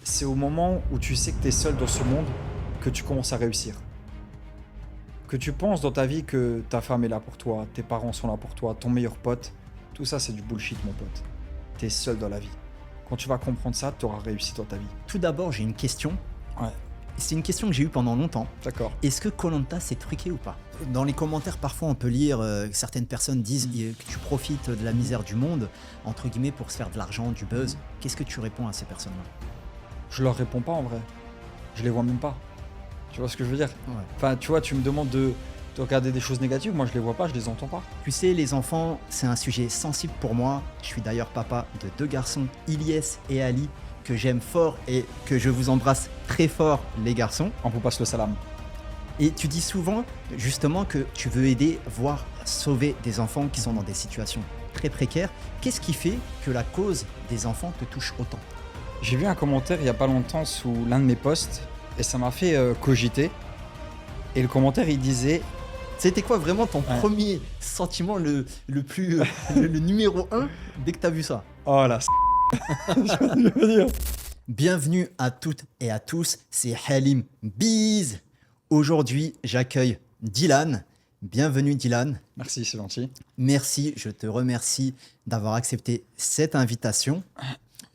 c'est au moment où tu sais que tu es seul dans ce monde que tu commences à réussir. Que tu penses dans ta vie que ta femme est là pour toi, tes parents sont là pour toi, ton meilleur pote, tout ça c'est du bullshit mon pote. Tu es seul dans la vie. Quand tu vas comprendre ça, tu auras réussi dans ta vie. Tout d'abord, j'ai une question. Ouais, C'est une question que j'ai eue pendant longtemps. d'accord. Est-ce que koh c'est truqué ou pas? Dans les commentaires, parfois, on peut lire certaines personnes disent que tu profites de la misère du monde, entre guillemets, pour se faire de l'argent, du buzz. Qu'est-ce que tu réponds à ces personnes-là? Je leur réponds pas en vrai. Je les vois même pas. Tu vois ce que je veux dire? Ouais. Enfin, tu vois, tu me demandes de regarder des choses négatives, moi je les vois pas, je les entends pas. Tu sais, les enfants, c'est un sujet sensible pour moi. Je suis d'ailleurs papa de 2 garçons, Ilyes et Ali, que j'aime fort et que je vous embrasse très fort, les garçons. On vous passe le salam. Et tu dis souvent, justement, que tu veux aider, voire sauver des enfants qui sont dans des situations très précaires. Qu'est-ce qui fait que la cause des enfants te touche autant? J'ai vu un commentaire il y a pas longtemps sous l'un de mes posts et ça m'a fait cogiter. Et le commentaire il disait C'était quoi vraiment ton Ouais. premier sentiment, le plus, le numéro 1, dès que tu as vu ça? oh la je veux dire. Bienvenue à toutes et à tous, c'est Halim Biz. Aujourd'hui, j'accueille Dylan. Bienvenue Dylan. Merci, c'est gentil. Merci, je te remercie d'avoir accepté cette invitation.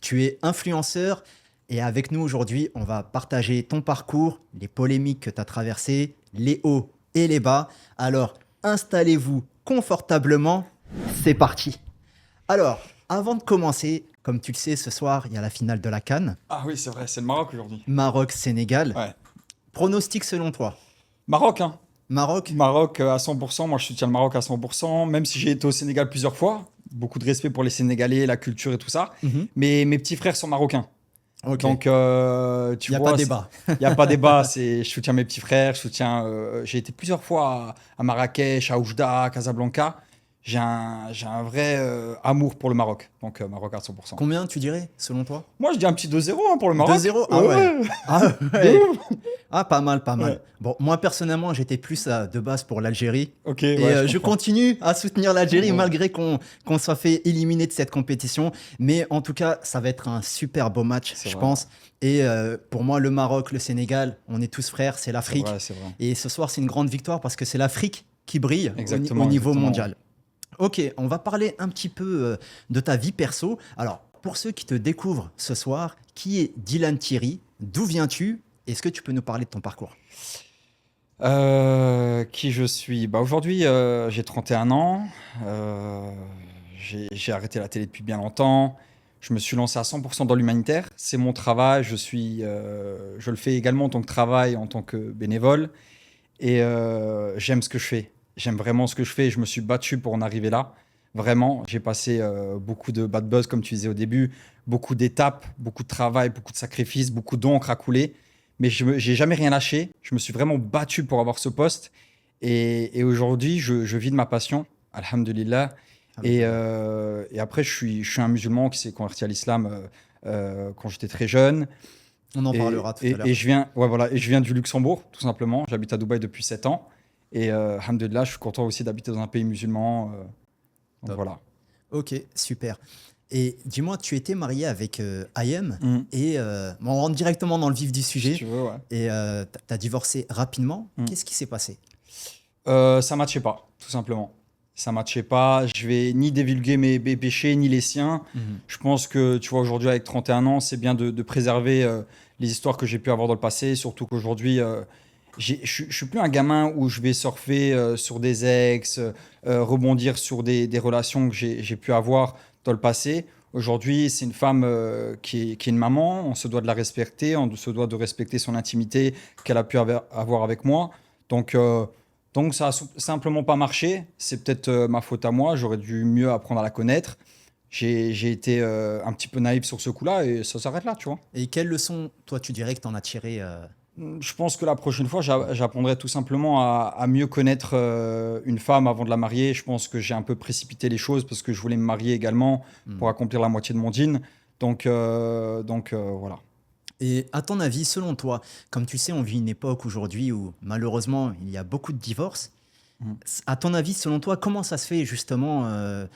Tu es influenceur et avec nous aujourd'hui, on va partager ton parcours, les polémiques que tu as traversées, les hauts et les bas. Alors, installez-vous confortablement. C'est parti. Alors, avant de commencer, comme tu le sais, ce soir, il y a la finale de la CAN. Ah oui, c'est vrai, c'est le Maroc aujourd'hui. Maroc-Sénégal. Ouais. Pronostic selon toi? Maroc, hein. Maroc? Maroc à 100%, moi je soutiens le Maroc à 100%, même si j'ai été au Sénégal plusieurs fois. Beaucoup de respect pour les Sénégalais, la culture et tout ça. Mhm. Mais mes petits frères sont marocains. Ok. Donc, tu il n'y a vois, pas débat. il n'y a pas débat. Je soutiens mes petits frères. J'ai été plusieurs fois à Marrakech, à Oujda, à Casablanca. J'ai un vrai amour pour le Maroc. Donc, Maroc à 100%. Combien tu dirais, selon toi? Moi, je dis un petit 2-0 hein, pour le Maroc. 2-0? Ah ouais. Ah ouais. De ouf. Ah, pas mal, pas mal. Ouais. Bon, moi, personnellement, j'étais plus de base pour l'Algérie. Ok, Et ouais, je comprends. continue à soutenir l'Algérie Ouais. malgré qu'on soit fait éliminer de cette compétition. Mais en tout cas, ça va être un super beau match, C'est je vrai. pense. Et pour moi, le Maroc, le Sénégal, on est tous frères, c'est C'est l'Afrique. vrai, c'est vrai. Et ce soir, c'est une grande victoire parce que c'est l'Afrique qui brille Exactement, au niveau exactement. mondial. Ok, on va parler un petit peu de ta vie perso. Alors, pour ceux qui te découvrent ce soir, qui est Dylan Thierry? D'où viens-tu? Est-ce que tu peux nous parler de ton parcours? Qui je suis? Bah, aujourd'hui, j'ai 31 ans. Euh, j'ai arrêté la télé depuis bien longtemps. Je me suis lancé à 100% dans l'humanitaire. C'est mon travail. Je le fais également en tant que travail, en tant que bénévole. Et j'aime ce que je fais. J'aime vraiment ce que je fais. Je me suis battu pour en arriver là. Vraiment, j'ai passé beaucoup de bad buzz, comme tu disais au début, beaucoup d'étapes, beaucoup de travail, beaucoup de sacrifices, beaucoup d'encre à couler. Mais je n'ai jamais rien lâché. Je me suis vraiment battu pour avoir ce poste. Et aujourd'hui, je vis de ma passion, alhamdulillah. Et après, je suis un musulman qui s'est converti à l'islam quand j'étais très jeune. On en Et, parlera tout à l'heure. et je viens du Luxembourg, tout simplement. J'habite à Dubaï depuis 7 ans. Et alhamdulillah, je suis content aussi d'habiter dans un pays musulman. Donc Top. voilà. Ok, super. Et dis-moi, tu étais marié avec Ayem Mm. et bon, on rentre directement dans le vif du Si sujet. tu veux, ouais. Et tu as divorcé rapidement. Mm. Qu'est-ce qui s'est passé? Ça matchait pas, tout simplement. Ça matchait pas. Je vais ni divulguer mes péchés, ni les siens. Je pense que, tu vois, aujourd'hui, avec 31 ans, c'est bien de préserver les histoires que j'ai pu avoir dans le passé. Surtout qu'aujourd'hui, je suis plus un gamin où je vais surfer sur des ex, rebondir sur des relations que j'ai pu avoir dans le passé. Aujourd'hui, c'est une femme qui est une maman. On se doit de la respecter. On se doit de respecter son intimité qu'elle a pu avoir avec moi. Donc, donc ça a simplement pas marché. C'est peut-être ma faute à moi. J'aurais dû mieux apprendre à la connaître. J'ai été un petit peu naïf sur ce coup-là et ça s'arrête là, tu vois. Et quelle leçon, toi, tu dirais que tu en as tiré Je pense que la prochaine fois, j'apprendrai tout simplement à mieux connaître une femme avant de la marier. Je pense que j'ai un peu précipité les choses parce que je voulais me marier également pour accomplir la moitié de mon dîne. Donc voilà. Et à ton avis, selon toi, comme tu sais, on vit une époque aujourd'hui où malheureusement il y a beaucoup de divorces. À ton avis, selon toi, comment ça se fait justement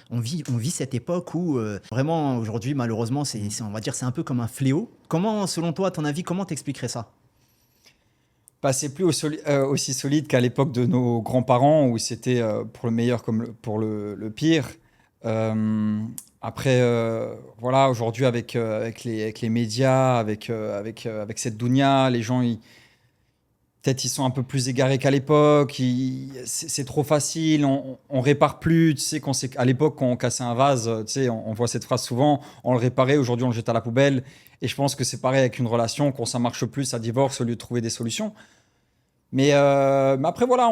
on vit cette époque où vraiment aujourd'hui, malheureusement, on va dire, c'est un peu comme un fléau. Comment, selon toi, à ton avis, comment t'expliquerais ça? Bah, c'est plus aussi solide qu'à l'époque de nos grands-parents où c'était pour le meilleur comme pour le pire. Euh, Après, voilà, aujourd'hui avec les médias, avec cette dounia, les gens, peut-être ils sont un peu plus égarés qu'à l'époque. C'est trop facile, on répare plus. Tu sais, à l'époque, quand on cassait un vase, tu sais, on voit cette phrase souvent, on le réparait, aujourd'hui on le jette à la poubelle. Et je pense que c'est pareil avec une relation, quand ça marche plus, ça divorce au lieu de trouver des solutions. Mais après, voilà,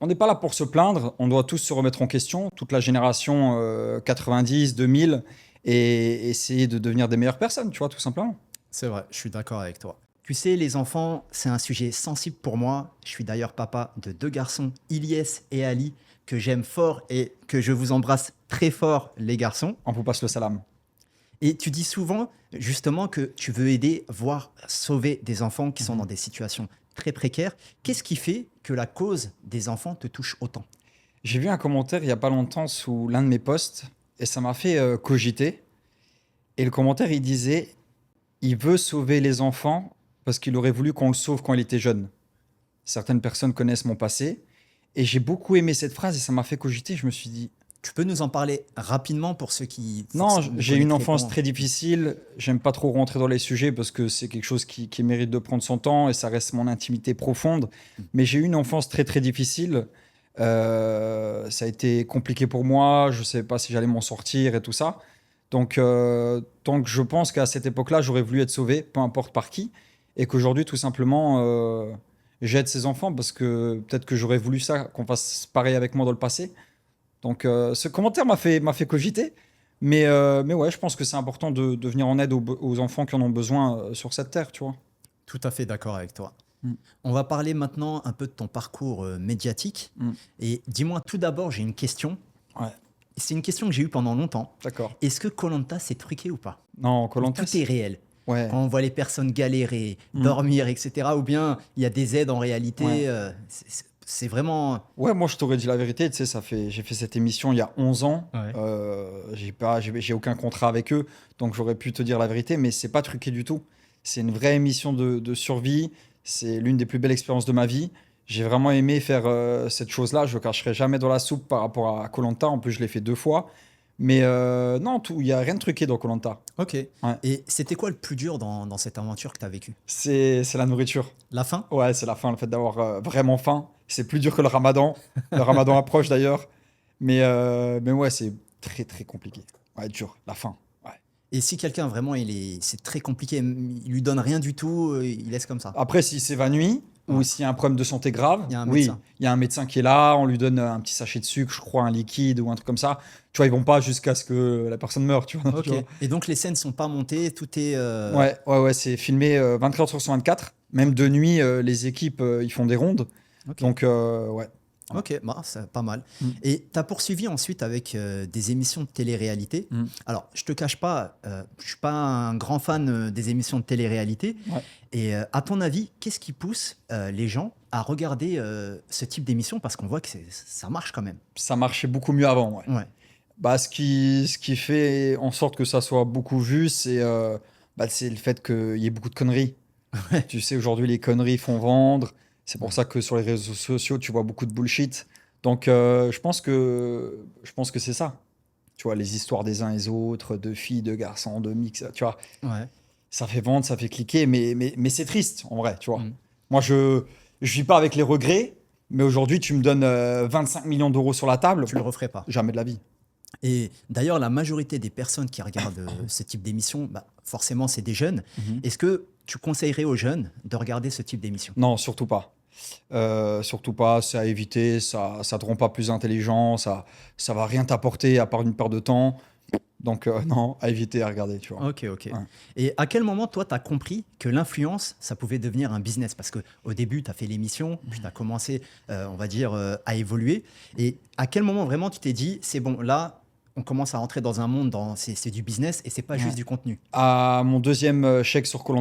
on n'est pas là pour se plaindre. On doit tous se remettre en question, toute la génération 90, 2000, et essayer de devenir des meilleures personnes, tu vois, tout simplement. C'est vrai, je suis d'accord avec toi. Tu sais, les enfants, c'est un sujet sensible pour moi. Je suis d'ailleurs papa de deux garçons, Ilyes et Ali, que j'aime fort et que je vous embrasse très fort, les garçons. On vous passe le salam. Et tu dis souvent, justement, que tu veux aider, voire sauver des enfants qui sont dans des situations très précaires. Qu'est-ce qui fait que la cause des enfants te touche autant? J'ai vu un commentaire il n'y a pas longtemps sous l'un de mes posts, et ça m'a fait cogiter. Et le commentaire, il disait, il veut sauver les enfants parce qu'il aurait voulu qu'on le sauve quand il était jeune. Certaines personnes connaissent mon passé, et j'ai beaucoup aimé cette phrase, et ça m'a fait cogiter. Je me suis dit, Tu peux nous en parler rapidement pour ceux qui non, ne j'ai eu une connaîtraient enfance pas? très difficile. J'aime pas trop rentrer dans les sujets parce que c'est quelque chose qui mérite de prendre son temps et ça reste mon intimité profonde. Mais j'ai eu une enfance très très difficile. Ça a été compliqué pour moi. Je sais pas si j'allais m'en sortir et tout ça. Donc je pense qu'à cette époque-là, j'aurais voulu être sauvé, peu importe par qui, et qu'aujourd'hui, tout simplement, j'aide ces enfants parce que peut-être que j'aurais voulu ça, qu'on fasse pareil avec moi dans le passé. Donc ce commentaire m'a fait cogiter. Mais ouais, je pense que c'est important de venir en aide aux enfants qui en ont besoin sur cette terre, tu vois. Tout à fait d'accord avec toi. Mm. On va parler maintenant un peu de ton parcours médiatique. Mm. Et dis-moi tout d'abord, j'ai une question. Ouais, C'est une question que j'ai eue pendant longtemps. d'accord. Est-ce que koh c'est truqué ou pas? Non, Ou koh tout est réel? ouais. Quand on voit les personnes galérer, Mm. dormir, etc. Ou bien il y a des aides en réalité, Ouais. c'est vraiment... Ouais, moi je t'aurais dit la vérité, tu sais, j'ai fait cette émission il y a 11 ans. Ouais. J'ai aucun contrat avec eux, donc j'aurais pu te dire la vérité, mais c'est pas truqué du tout. C'est une vraie émission de survie. C'est l'une des plus belles expériences de ma vie. J'ai vraiment aimé faire cette chose-là. Je ne cacherai jamais dans la soupe par rapport à koh. En plus, je l'ai fait 2 fois. Mais non, il n'y a rien de truqué dans koh. Ok. Ouais. Et c'était quoi le plus dur dans cette aventure que tu as vécue? C'est la nourriture. La faim? Ouais, c'est la faim, le fait d'avoir vraiment faim. C'est plus dur que le ramadan. Le ramadan approche d'ailleurs. Mais ouais, c'est très très compliqué. Ouais, dur, la faim. Ouais. Et si quelqu'un vraiment, c'est très compliqué, il lui donne rien du tout, il laisse comme ça. Après, s'il s'évanouit ou Ouais. s'il y a un problème de santé grave, Il y a un oui, médecin. il y a un médecin qui est là, on lui donne un petit sachet de sucre, je crois, un liquide ou un truc comme ça. Tu vois, ils vont pas jusqu'à ce que la personne meure, tu vois. Ok. tu vois. Et donc les scènes sont pas montées, tout est. Ouais, c'est filmé 24 heures sur 24. Même de nuit, les équipes, ils font des rondes. Ok. Donc, ouais. Ok, bah, c'est pas mal. Mm. Et tu as poursuivi ensuite avec des émissions de télé-réalité. Mm. Alors, je te cache pas, je suis pas un grand fan des émissions de télé-réalité. Ouais. Et à ton avis, qu'est-ce qui pousse les gens à regarder ce type d'émission? Parce qu'on voit que ça marche quand même. Ça marchait beaucoup mieux avant, ouais. Ouais. Bah, ce qui fait en sorte que ça soit beaucoup vu, c'est le fait qu'il y ait beaucoup de conneries. Ouais. Tu sais, aujourd'hui, les conneries font vendre. C'est pour ça que sur les réseaux sociaux, tu vois beaucoup de bullshit. Donc, je pense que c'est ça. Tu vois, les histoires des uns et des autres, de filles, de garçons, de mix, tu vois, Ouais. ça fait vendre, ça fait cliquer, mais c'est triste, en vrai, tu vois. Mm. Moi, je vis pas avec les regrets, mais aujourd'hui, tu me donnes 25 millions d'euros sur la table, Tu le referais pas. jamais de la vie. Et d'ailleurs, la majorité des personnes qui regardent ce type d'émission, bah, forcément, c'est des jeunes. Mhm. Est-ce que tu conseillerais aux jeunes de regarder ce type d'émission? Non, surtout pas. Surtout pas, c'est à éviter, ça te rend pas plus intelligent, ça va rien t'apporter à part une perte de temps. Donc non, à éviter, à regarder, tu vois. Ok, ok. Ouais. Et à quel moment, toi, tu as compris que l'influence, ça pouvait devenir un business? Parce qu'au début, tu as fait l'émission, puis tu as commencé, on va dire, à évoluer. Et à quel moment, vraiment, tu t'es dit, c'est bon, là, on commence à rentrer dans un monde, c'est du business et c'est pas juste Ouais. du contenu. À mon deuxième chèque sur koh.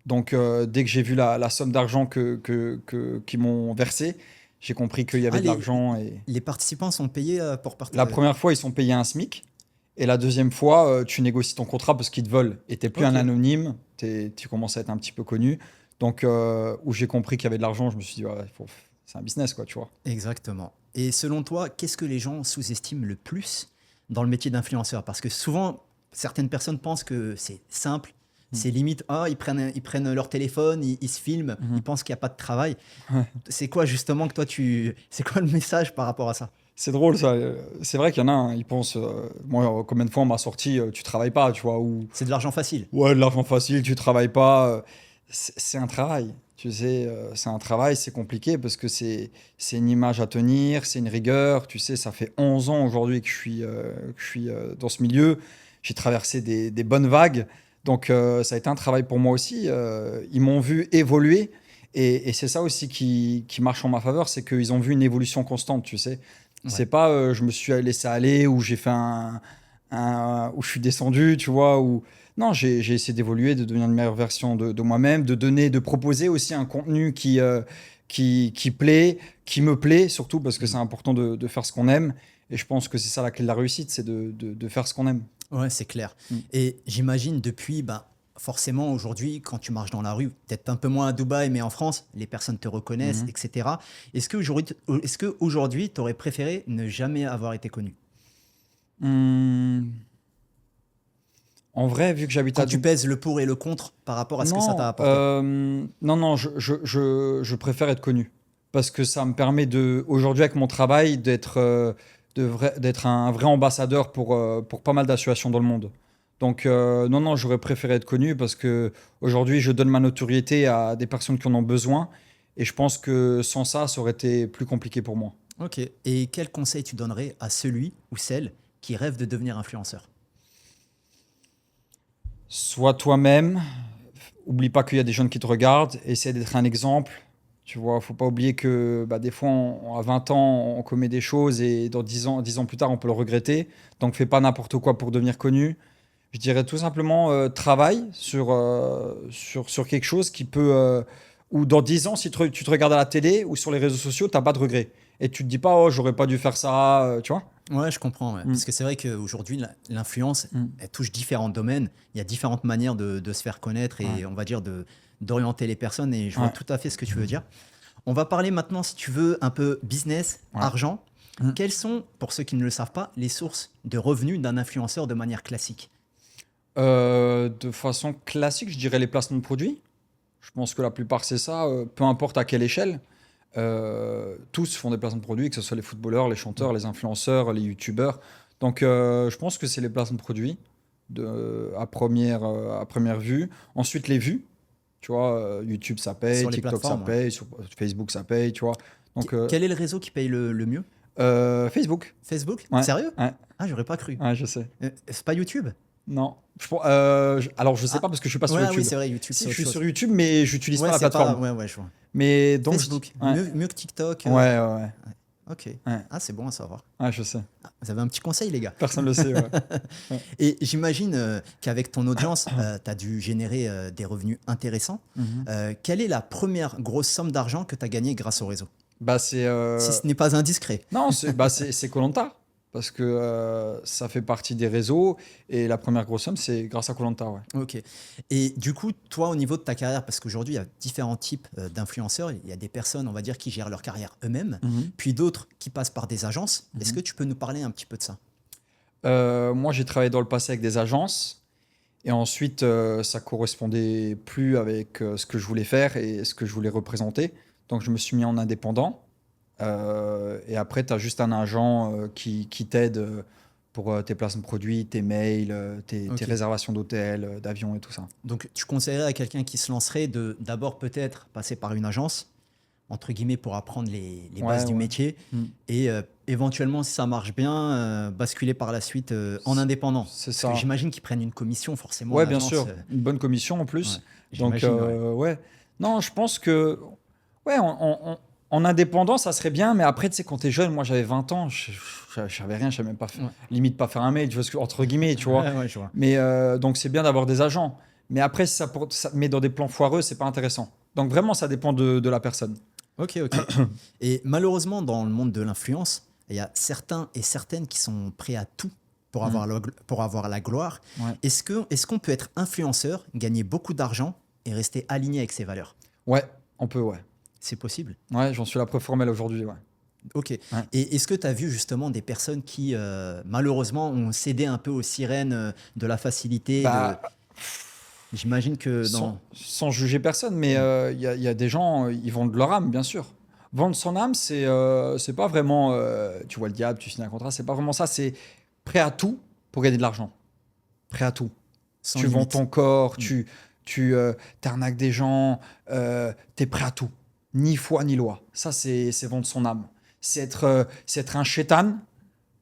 Donc dès que j'ai vu la somme d'argent qu'ils m'ont versé, J'ai compris qu'il y avait Ah, de l'argent. les participants sont payés pour La partager. première fois, ils sont payés un SMIC. Et la deuxième fois, tu négocies ton contrat parce qu'ils te veulent. Et tu n'es plus un Ok, anonyme, tu commences à être un petit peu connu. Donc, où j'ai compris qu'il y avait de l'argent, je me suis dit, ouais, c'est un business, quoi, tu vois. exactement. Et selon toi, qu'est-ce que les gens sous-estiment le plus dans le métier d'influenceur? Parce que souvent, certaines personnes pensent que c'est simple, Mm. c'est limite, ah, ils prennent leur téléphone, ils se filment, ils Mhm. pensent qu'il n'y a pas de travail. Ouais. C'est quoi justement que toi, c'est quoi le message par rapport à ça? C'est drôle, ça. C'est vrai qu'il y en a, hein, ils pensent, moi, combien de fois on m'a sorti, tu travailles pas, tu vois, ou C'est de l'argent facile. ouais, de l'argent facile, tu travailles pas. C'est un travail. Tu sais, c'est un travail, c'est compliqué parce que c'est une image à tenir, c'est une rigueur. Tu sais, ça fait 11 ans aujourd'hui que je suis dans ce milieu. J'ai traversé des bonnes vagues. Donc, ça a été un travail pour moi aussi. Ils m'ont vu évoluer. Et c'est ça aussi qui marche en ma faveur, c'est qu'ils ont vu une évolution constante, tu sais. Ouais. C'est pas je me suis laissé aller ou j'ai fait où je suis descendu, tu vois, ou non, j'ai essayé d'évoluer, de devenir une meilleure version de moi-même, de proposer aussi un contenu qui plaît, qui me plaît, surtout parce que Mhm. c'est important de faire ce qu'on aime. Et je pense que c'est ça la clé de la réussite, c'est de faire ce qu'on aime. Ouais, c'est clair. Mm. Et j'imagine depuis, bah, forcément aujourd'hui, quand tu marches dans la rue, peut-être un peu moins à Dubaï, mais en France, les personnes te reconnaissent, Mhm. etc. Est-ce qu'aujourd'hui, tu aurais préféré ne jamais avoir été connu? Hum, En vrai, vu que j'habite Quand à tu Dubaï, pèses le pour et le contre par rapport à ce que ça t'a non, apporté. non, je préfère être connu. Parce que ça me permet aujourd'hui avec mon travail, d'être un vrai ambassadeur pour pas mal d'associations dans le monde. Donc, non, non, j'aurais préféré être connu parce que aujourd'hui, je donne ma notoriété à des personnes qui en ont besoin. Et je pense que sans ça, ça aurait été plus compliqué pour moi. Ok. Et quel conseil tu donnerais à celui ou celle qui rêve de devenir influenceur? Sois toi-même, oublie pas qu'il y a des jeunes qui te regardent, essaie d'être un exemple. Tu vois, faut pas oublier que bah, des fois, à 20 ans, on commet des choses et dans 10 ans plus tard, on peut le regretter. Donc, fais pas n'importe quoi pour devenir connu. Je dirais tout simplement, travaille sur quelque chose qui peut. Ou dans 10 ans, si tu te regardes à la télé ou sur les réseaux sociaux, tu n'as pas de regret. Et tu te dis pas, oh, j'aurais pas dû faire ça, tu vois. Ouais, je comprends. Ouais. Mm, Parce que c'est vrai qu'aujourd'hui, l'influence, mm, elle touche différents domaines. Il y a différentes manières de se faire connaître ouais, et on va dire d'orienter les personnes. Et je vois ouais, tout à fait ce que tu veux dire. On va parler maintenant, si tu veux, un peu business, ouais. argent. Mm. Quelles sont, pour ceux qui ne le savent pas, les sources de revenus d'un influenceur de manière classique? De façon classique, je dirais les placements de produits. Je pense que la plupart, c'est ça, peu importe à quelle échelle. Tous font des placements de produits, que ce soit les footballeurs, les chanteurs, les influenceurs, les youtubeurs. Donc, je pense que c'est les placements de produits à première vue. Ensuite, les vues. Tu vois, YouTube, ça paye, Sur les TikTok, ça plateformes, ouais. paye, sur Facebook, ça paye, tu vois. Donc, Quel est le réseau qui paye le mieux? Facebook. Facebook? Ouais, Sérieux? ouais, Ah, j'aurais pas cru. ouais, je sais. C'est pas YouTube? Non. Alors, je sais Ah, pas parce que je suis pas sur ouais, ah oui, YouTube. c'est vrai, YouTube, Si, c'est je autre suis chose. sur YouTube, mais j'utilise pas Ouais, la c'est pas. plateforme. Ouais, ouais, je vois. Mais donc, Facebook, ouais, mieux que TikTok. ouais, ouais, ouais, Ok. ouais, Ah, c'est bon à savoir. ouais, je sais. Vous avez un petit conseil, les gars. Personne le sait, ouais. Ouais. Et j'imagine qu'avec ton audience, tu as dû générer des revenus intéressants. Mhm. Quelle est la première grosse somme d'argent que tu as gagnée grâce au réseau? Bah, c'est. Si ce n'est pas indiscret. Non, c'est koh parce que ça fait partie des réseaux et la première grosse somme, c'est grâce à koh ouais. Ok. Et du coup, toi, au niveau de ta carrière, parce qu'aujourd'hui, il y a différents types d'influenceurs. Il y a des personnes, on va dire, qui gèrent leur carrière eux-mêmes, Mhm. puis d'autres qui passent par des agences. Est-ce que Mhm. tu peux nous parler un petit peu de ça? Moi, j'ai travaillé dans le passé avec des agences et ensuite, ça correspondait plus avec ce que je voulais faire et ce que je voulais représenter. Donc, je me suis mis en indépendant. Et après, tu as juste un agent qui t'aide pour tes placements de produits, tes mails, tes Ok. réservations d'hôtel, d'avion et tout ça. Donc, tu conseillerais à quelqu'un qui se lancerait de d'abord peut-être passer par une agence, entre guillemets, pour apprendre les bases Ouais, du ouais. métier Mm. et éventuellement, si ça marche bien, basculer par la suite en indépendant. C'est Parce que ça. j'imagine qu'ils prennent une commission forcément, Ouais, bien l'agence. sûr. Une bonne commission en Ouais, plus. Donc, j'imagine, ouais. ouais. Non, je pense que, ouais, en indépendant, ça serait bien. Mais après, tu sais, quand t'es jeune, moi, j'avais 20 ans, je savais rien, je savais même pas, Ouais. limite pas faire un mail, tu vois, entre guillemets, tu vois. Ouais, ouais, je vois. Mais donc, c'est bien d'avoir des agents. Mais après, si ça te met dans des plans foireux, c'est pas intéressant. Donc, vraiment, ça dépend de la personne. Ok, ok. Et malheureusement, dans le monde de l'influence, il y a certains et certaines qui sont prêts à tout pour avoir la gloire. Ouais. Est-ce qu'on peut être influenceur, gagner beaucoup d'argent et rester aligné avec ses valeurs? Ouais, on peut, ouais. C'est possible. Ouais, j'en suis la preuve formelle aujourd'hui, ouais. Ok. Ouais. Et est-ce que tu as vu justement des personnes qui, malheureusement, ont cédé un peu aux sirènes de la facilité Bah, J'imagine que sans, dans... sans juger personne, mais il y a des gens, ils vendent leur âme, bien sûr. Vendre son âme, c'est pas vraiment, tu vois le diable, tu signes un contrat, c'est pas vraiment ça. C'est prêt à tout pour gagner de l'argent. Prêt à tout. Sans Tu vends limite. ton corps, Mm. tu t'arnaques des gens, t'es prêt à tout. Ni foi ni loi. Ça, c'est vendre son âme. C'est être un chétan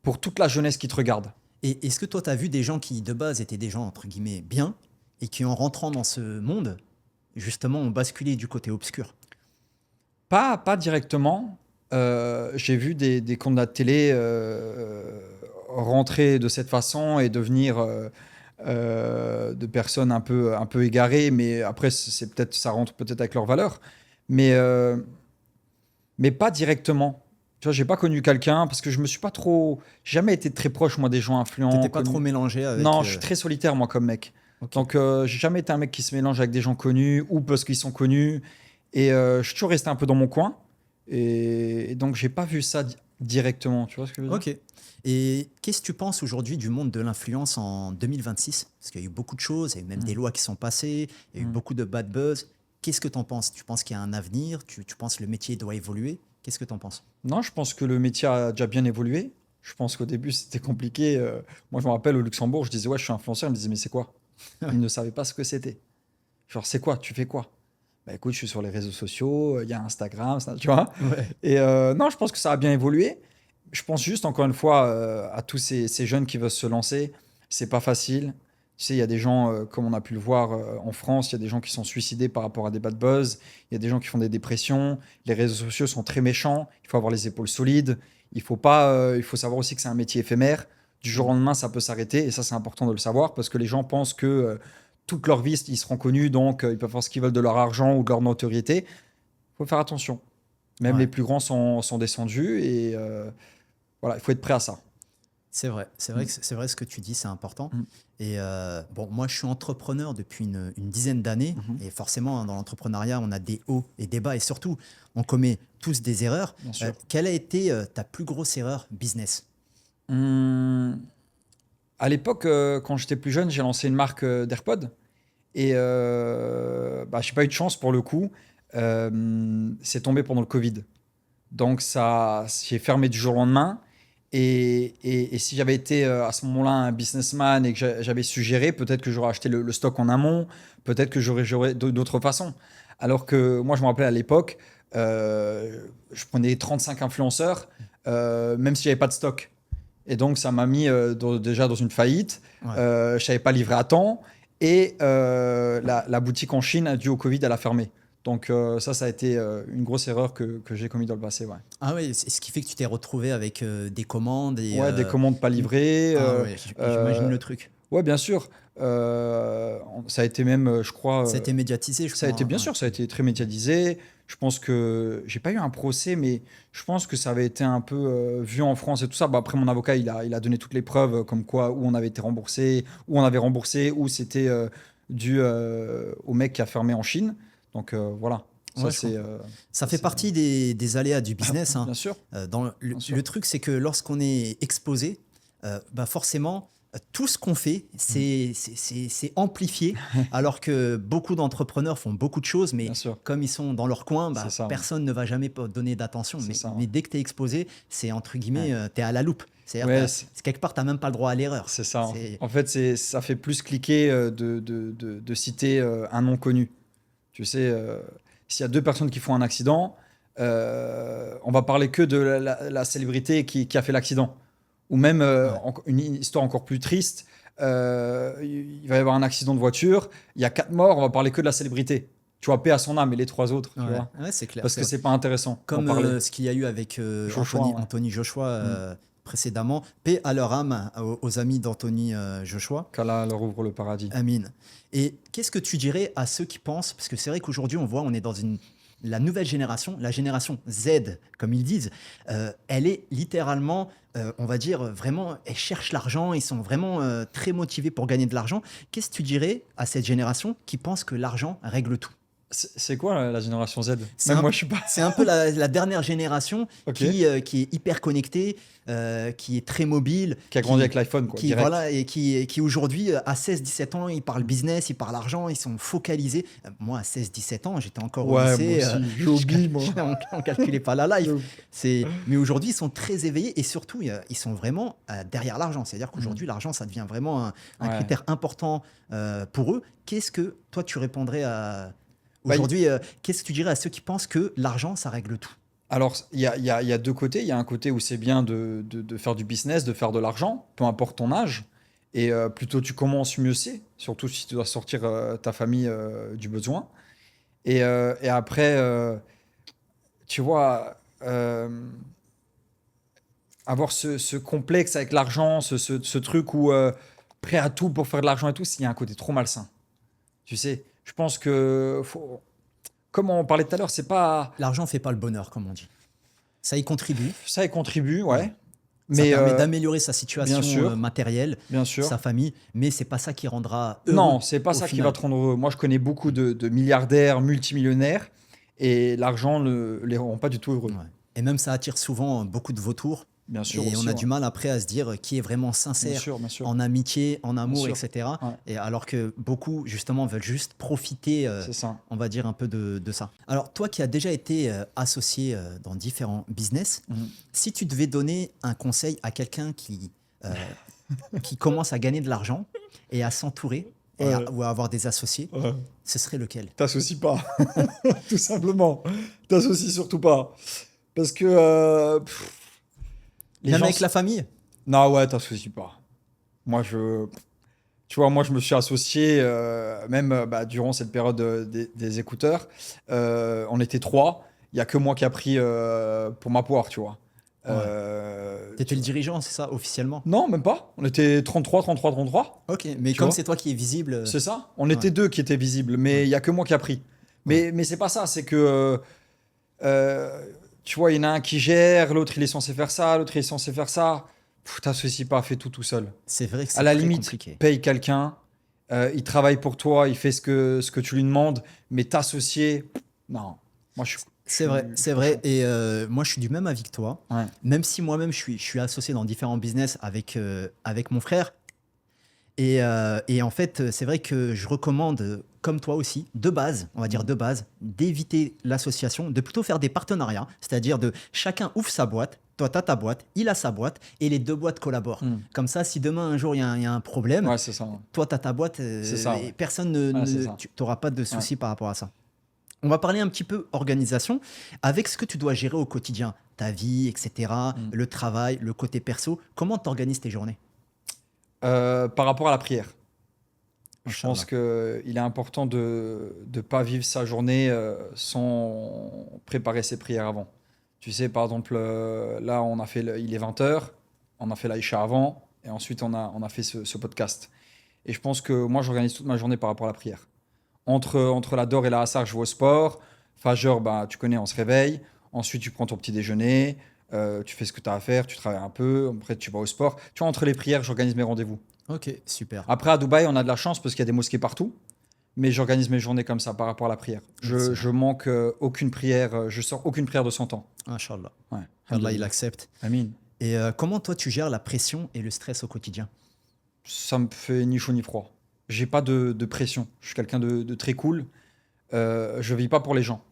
pour toute la jeunesse qui te regarde. Et est-ce que toi, tu as vu des gens qui, de base, étaient des gens, entre guillemets, bien, et qui, en rentrant dans ce monde, justement, ont basculé du côté obscur? Pas directement. J'ai vu des candidats de télé rentrer de cette façon et devenir de personnes un peu égarées, mais après, ça rentre peut-être avec leurs valeurs. Mais, euh, mais pas directement. Tu vois, j'ai pas connu quelqu'un parce que je me suis pas trop. J'ai jamais été très proche, moi, des gens influents, T'étais pas trop connus. mélangé avec... Non, je suis très solitaire, moi, comme mec. Ok. Donc, j'ai jamais été un mec qui se mélange avec des gens connus ou parce qu'ils sont connus. Et je suis toujours resté un peu dans mon coin. Et donc, j'ai pas vu ça directement. Tu vois ce que je veux dire? Ok. Et qu'est-ce que tu penses aujourd'hui du monde de l'influence en 2026? Parce qu'il y a eu beaucoup de choses, il y a eu même des lois qui sont passées, il y a eu Mm. beaucoup de bad buzz. Qu'est-ce que tu en penses? Tu penses qu'il y a un avenir? Tu penses que le métier doit évoluer? Qu'est-ce que tu en penses? Non, je pense que le métier a déjà bien évolué. Je pense qu'au début, c'était compliqué. Moi, je me rappelle au Luxembourg, je disais, ouais, je suis influenceur. Ils me disaient, mais c'est quoi? Ils ne savaient pas ce que c'était. Genre, c'est quoi? Tu fais quoi? Bah écoute, je suis sur les réseaux sociaux, il y a Instagram, tu vois. Ouais. Et non, je pense que ça a bien évolué. Je pense juste, encore une fois, à tous ces jeunes qui veulent se lancer. C'est pas facile. Tu sais, il y a des gens, comme on a pu le voir en France, il y a des gens qui sont suicidés par rapport à des bad buzz. Il y a des gens qui font des dépressions. Les réseaux sociaux sont très méchants. Il faut avoir les épaules solides. Il faut pas, il faut savoir aussi que c'est un métier éphémère. Du jour au lendemain, ça peut s'arrêter. Et ça, c'est important de le savoir parce que les gens pensent que toute leur vie, ils seront connus, donc ils peuvent faire ce qu'ils veulent de leur argent ou de leur notoriété. Il faut faire attention. Même les Ouais. plus grands sont descendus et voilà, il faut être prêt à ça. C'est vrai Mm. que c'est vrai ce que tu dis, c'est important. Mm. Et bon, moi, je suis entrepreneur depuis une dizaine d'années, Mhm. et forcément, hein, dans l'entrepreneuriat, on a des hauts et des bas, et surtout, on commet tous des erreurs. Bien sûr. Quelle a été ta plus grosse erreur business? Hum, à l'époque, quand j'étais plus jeune, j'ai lancé une marque d'AirPods et bah, j'ai pas eu de chance pour le coup. C'est tombé pendant le Covid. Donc ça, j'ai fermé du jour au lendemain. Et si j'avais été à ce moment-là un businessman et que j'avais su gérer, peut-être que j'aurais acheté le stock en amont, peut-être que j'aurais géré d'autres façons. Alors que moi, je me rappelais à l'époque, je prenais 35 influenceurs, même si j'avais pas de stock. Et donc, ça m'a mis déjà dans une faillite. Ouais. Je savais pas livrer à temps. Et la boutique en Chine, dû au Covid, elle a fermé. Donc ça a été une grosse erreur que j'ai commis dans le passé. Ouais, Ah ouais, c'est ce qui fait que tu t'es retrouvé avec des commandes et... ouais des commandes pas livrées. Ah ouais, j'imagine le truc. Ouais, bien sûr. Ça a été même, je crois, Ça a été médiatisé, je ça a crois, été hein, bien ouais. sûr, ça a été très médiatisé. Je pense que j'ai pas eu un procès, mais je pense que ça avait été un peu vu en France et tout ça. Bah, après, mon avocat, il a donné toutes les preuves, comme quoi où on avait été remboursé, où on avait remboursé, où c'était dû au mec qui a fermé en Chine. Donc voilà, ça Ouais, je c'est comprends. Ça fait partie des aléas du business, hein. bien sûr, bien sûr. Le truc, c'est que lorsqu'on est exposé, bah forcément, tout ce qu'on fait, c'est amplifié, alors que beaucoup d'entrepreneurs font beaucoup de choses, mais Bien sûr. comme ils sont dans leur coin, bah, C'est ça, ouais. personne ne va jamais donner d'attention. C'est ça, ouais. Mais dès que tu es exposé, c'est entre guillemets, Ouais. tu es à la loupe. C'est-à-dire, Ouais, quelque part, tu n'as même pas le droit à l'erreur. c'est ça. C'est- En fait, ça fait plus cliquer de citer un nom connu. Tu sais, s'il y a deux personnes qui font un accident, on va parler que de la célébrité qui a fait l'accident. Ou même Ouais. une histoire encore plus triste, il va y avoir un accident de voiture, il y a 4 morts, on va parler que de la célébrité. Tu vois, paix à son âme et les 3 autres, tu Ouais, vois. ouais, c'est clair. Parce que c'est pas intéressant d'en Comme parler. ce qu'il y a eu avec Joshua, ouais. Anthony Joshua Mm. précédemment. Paix à leur âme, aux amis d'Anthony Joshua. Qu'Allah leur ouvre le paradis. Amine. Et qu'est-ce que tu dirais à ceux qui pensent, parce que c'est vrai qu'aujourd'hui on voit, on est dans une la nouvelle génération, la génération Z, comme ils disent, elle est littéralement, on va dire, vraiment, elle cherche l'argent, ils sont vraiment très motivés pour gagner de l'argent. Qu'est-ce que tu dirais à cette génération qui pense que l'argent règle tout? C'est quoi la génération Z? C'est Même un, moi, je suis pas. c'est un peu la dernière génération Ok. qui est hyper connectée, qui est très mobile, Qui a grandi avec l'iPhone, quoi, qui, direct. voilà, et qui aujourd'hui, à 16-17 ans, ils parlent business, ils parlent argent, ils sont focalisés. Moi, à 16-17 ans, j'étais encore au Ouais, moi lycée, aussi. J'ai oublié, moi. on calculait pas la life. De Mais aujourd'hui, ils sont très éveillés et surtout, ils sont vraiment derrière l'argent. C'est-à-dire qu'aujourd'hui, l'argent, ça devient vraiment un Ouais. critère important pour eux. Qu'est-ce que toi, tu répondrais à... Bah, Aujourd'hui, qu'est-ce que tu dirais à ceux qui pensent que l'argent, ça règle tout? Alors, il y a deux côtés. Il y a un côté où c'est bien de faire du business, de faire de l'argent, peu importe ton âge. Et plus tôt tu commences, mieux c'est. Surtout si tu dois sortir ta famille du besoin. Et après, tu vois, avoir ce complexe avec l'argent, ce truc où prêt à tout pour faire de l'argent et tout, il y a un côté trop malsain. Tu sais, je pense que, comme on parlait tout à l'heure, c'est pas. L'argent fait pas le bonheur, comme on dit. Ça y contribue. Ça y contribue, Ouais. ouais. Ça Mais permet d'améliorer sa situation bien sûr, matérielle, bien sûr. sa famille, mais c'est pas ça qui rendra heureux Non, c'est pas au ça qui final. va te rendre heureux. Moi, je connais beaucoup de milliardaires, multimillionnaires, et l'argent ne les rend pas du tout heureux. Ouais. Et même ça attire souvent beaucoup de vautours. Bien sûr Et on aussi, a ouais. du mal après à se dire qui est vraiment Bien sincère sûr, bien sûr. en amitié, en amour, sûr. etc. Ouais. Et alors que beaucoup, justement, veulent juste profiter, C'est ça. on va dire, un peu de ça. Alors, toi qui as déjà été associé dans différents business, Mhm. si tu devais donner un conseil à quelqu'un qui commence à gagner de l'argent et à s'entourer ou à avoir des associés, ce serait lequel? T'associes pas, tout simplement. T'associes surtout pas. Parce que les Même gens... avec la famille? Non, ouais, t'associes pas. Moi, tu vois, moi, je me suis associé, même bah, durant cette période des écouteurs. On était trois. Il n'y a que moi qui a pris pour ma poire, tu vois. Ouais. Tu T'étais le vois. dirigeant, c'est ça, officiellement? Non, même pas. On était 33, 33, 33. Ok, mais Tu comme vois. c'est toi qui es visible, C'est ça. On était deux qui étaient visibles, mais il y a que moi qui a pris. Mais c'est pas ça. C'est que, tu vois, il y en a un qui gère, l'autre il est censé faire ça, l'autre il est censé faire ça. T'associes pas, fais tout seul. c'est vrai que À c'est la très limite, compliqué. paye quelqu'un, il travaille pour toi, il fait ce que tu lui demandes, mais t'associer, non. Moi, C'est vrai, c'est vrai. Et moi, je suis du même avis que toi. Ouais. Même si moi-même, je suis associé dans différents business avec mon frère. Et en fait, c'est vrai que je recommande, comme toi aussi, de base, on va dire de base, d'éviter l'association, de plutôt faire des partenariats. C'est-à-dire de chacun ouvre sa boîte. Toi, tu as ta boîte, il a sa boîte, et les deux boîtes collaborent. Mm. Comme ça, si demain, un jour, il y a un problème, Ouais, c'est ça. toi, tu as ta boîte, C'est ça, ouais. et personne C'est ça. tu n'auras pas de soucis par rapport à ça. On va parler un petit peu organisation avec ce que tu dois gérer au quotidien, ta vie, etc., le travail, le côté perso. Comment tu organises tes journées? Par rapport à la prière, je Inch'Allah. pense qu'il est important de ne pas vivre sa journée sans préparer ses prières avant. Tu sais, par exemple, là, il est 20 h, on a fait l'Aïcha avant, et ensuite on a fait ce podcast. Et je pense que moi, j'organise toute ma journée par rapport à la prière. Entre la Dor et la Assar, je vais au sport. Fajr, bah, tu connais, on se réveille. Ensuite, tu prends ton petit déjeuner. Tu fais ce que tu as à faire. Tu travailles un peu. Après, tu vas au sport. Tu vois, entre les prières, j'organise mes rendez-vous. Ok, super. Après, à Dubaï, on a de la chance parce qu'il y a des mosquées partout. Mais j'organise mes journées comme ça par rapport à la prière. Excellent. Je manque aucune prière. Je sors aucune prière de 100 ans. Inch'Allah. Ouais. Allah, il accepte. Amin. Et comment toi, tu gères la pression et le stress au quotidien? Ça me fait ni chaud ni froid. J'ai pas de pression. Je suis quelqu'un de très cool. Je vis pas pour les gens.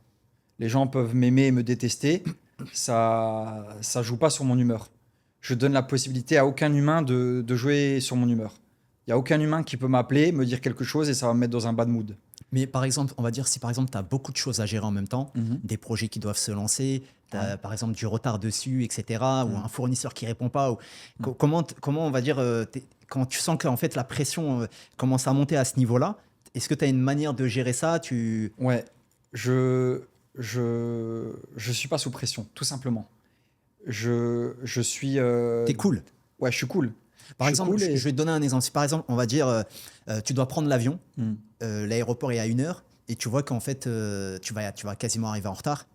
Les gens peuvent m'aimer et me détester. Ça joue pas sur mon humeur. Je donne la possibilité à aucun humain de jouer sur mon humeur. Il y a aucun humain qui peut m'appeler, me dire quelque chose et ça va me mettre dans un bad mood. Mais par exemple, on va dire si par exemple tu as beaucoup de choses à gérer en même temps, des projets qui doivent se lancer, tu as par exemple du retard dessus, etc., ou un fournisseur qui répond pas, ou comment on va dire, quand tu sens que en fait, la pression commence à monter à ce niveau-là, est-ce que tu as une manière de gérer ça? Ouais, je suis pas sous pression, tout simplement. Je suis. T'es cool. Ouais, je suis cool. Par Je suis exemple, cool je vais te donner un exemple. Si par exemple, on va dire, tu dois prendre l'avion, Mm. l'aéroport est à 1 heure, et tu vois qu'en fait, tu vas quasiment arriver en retard,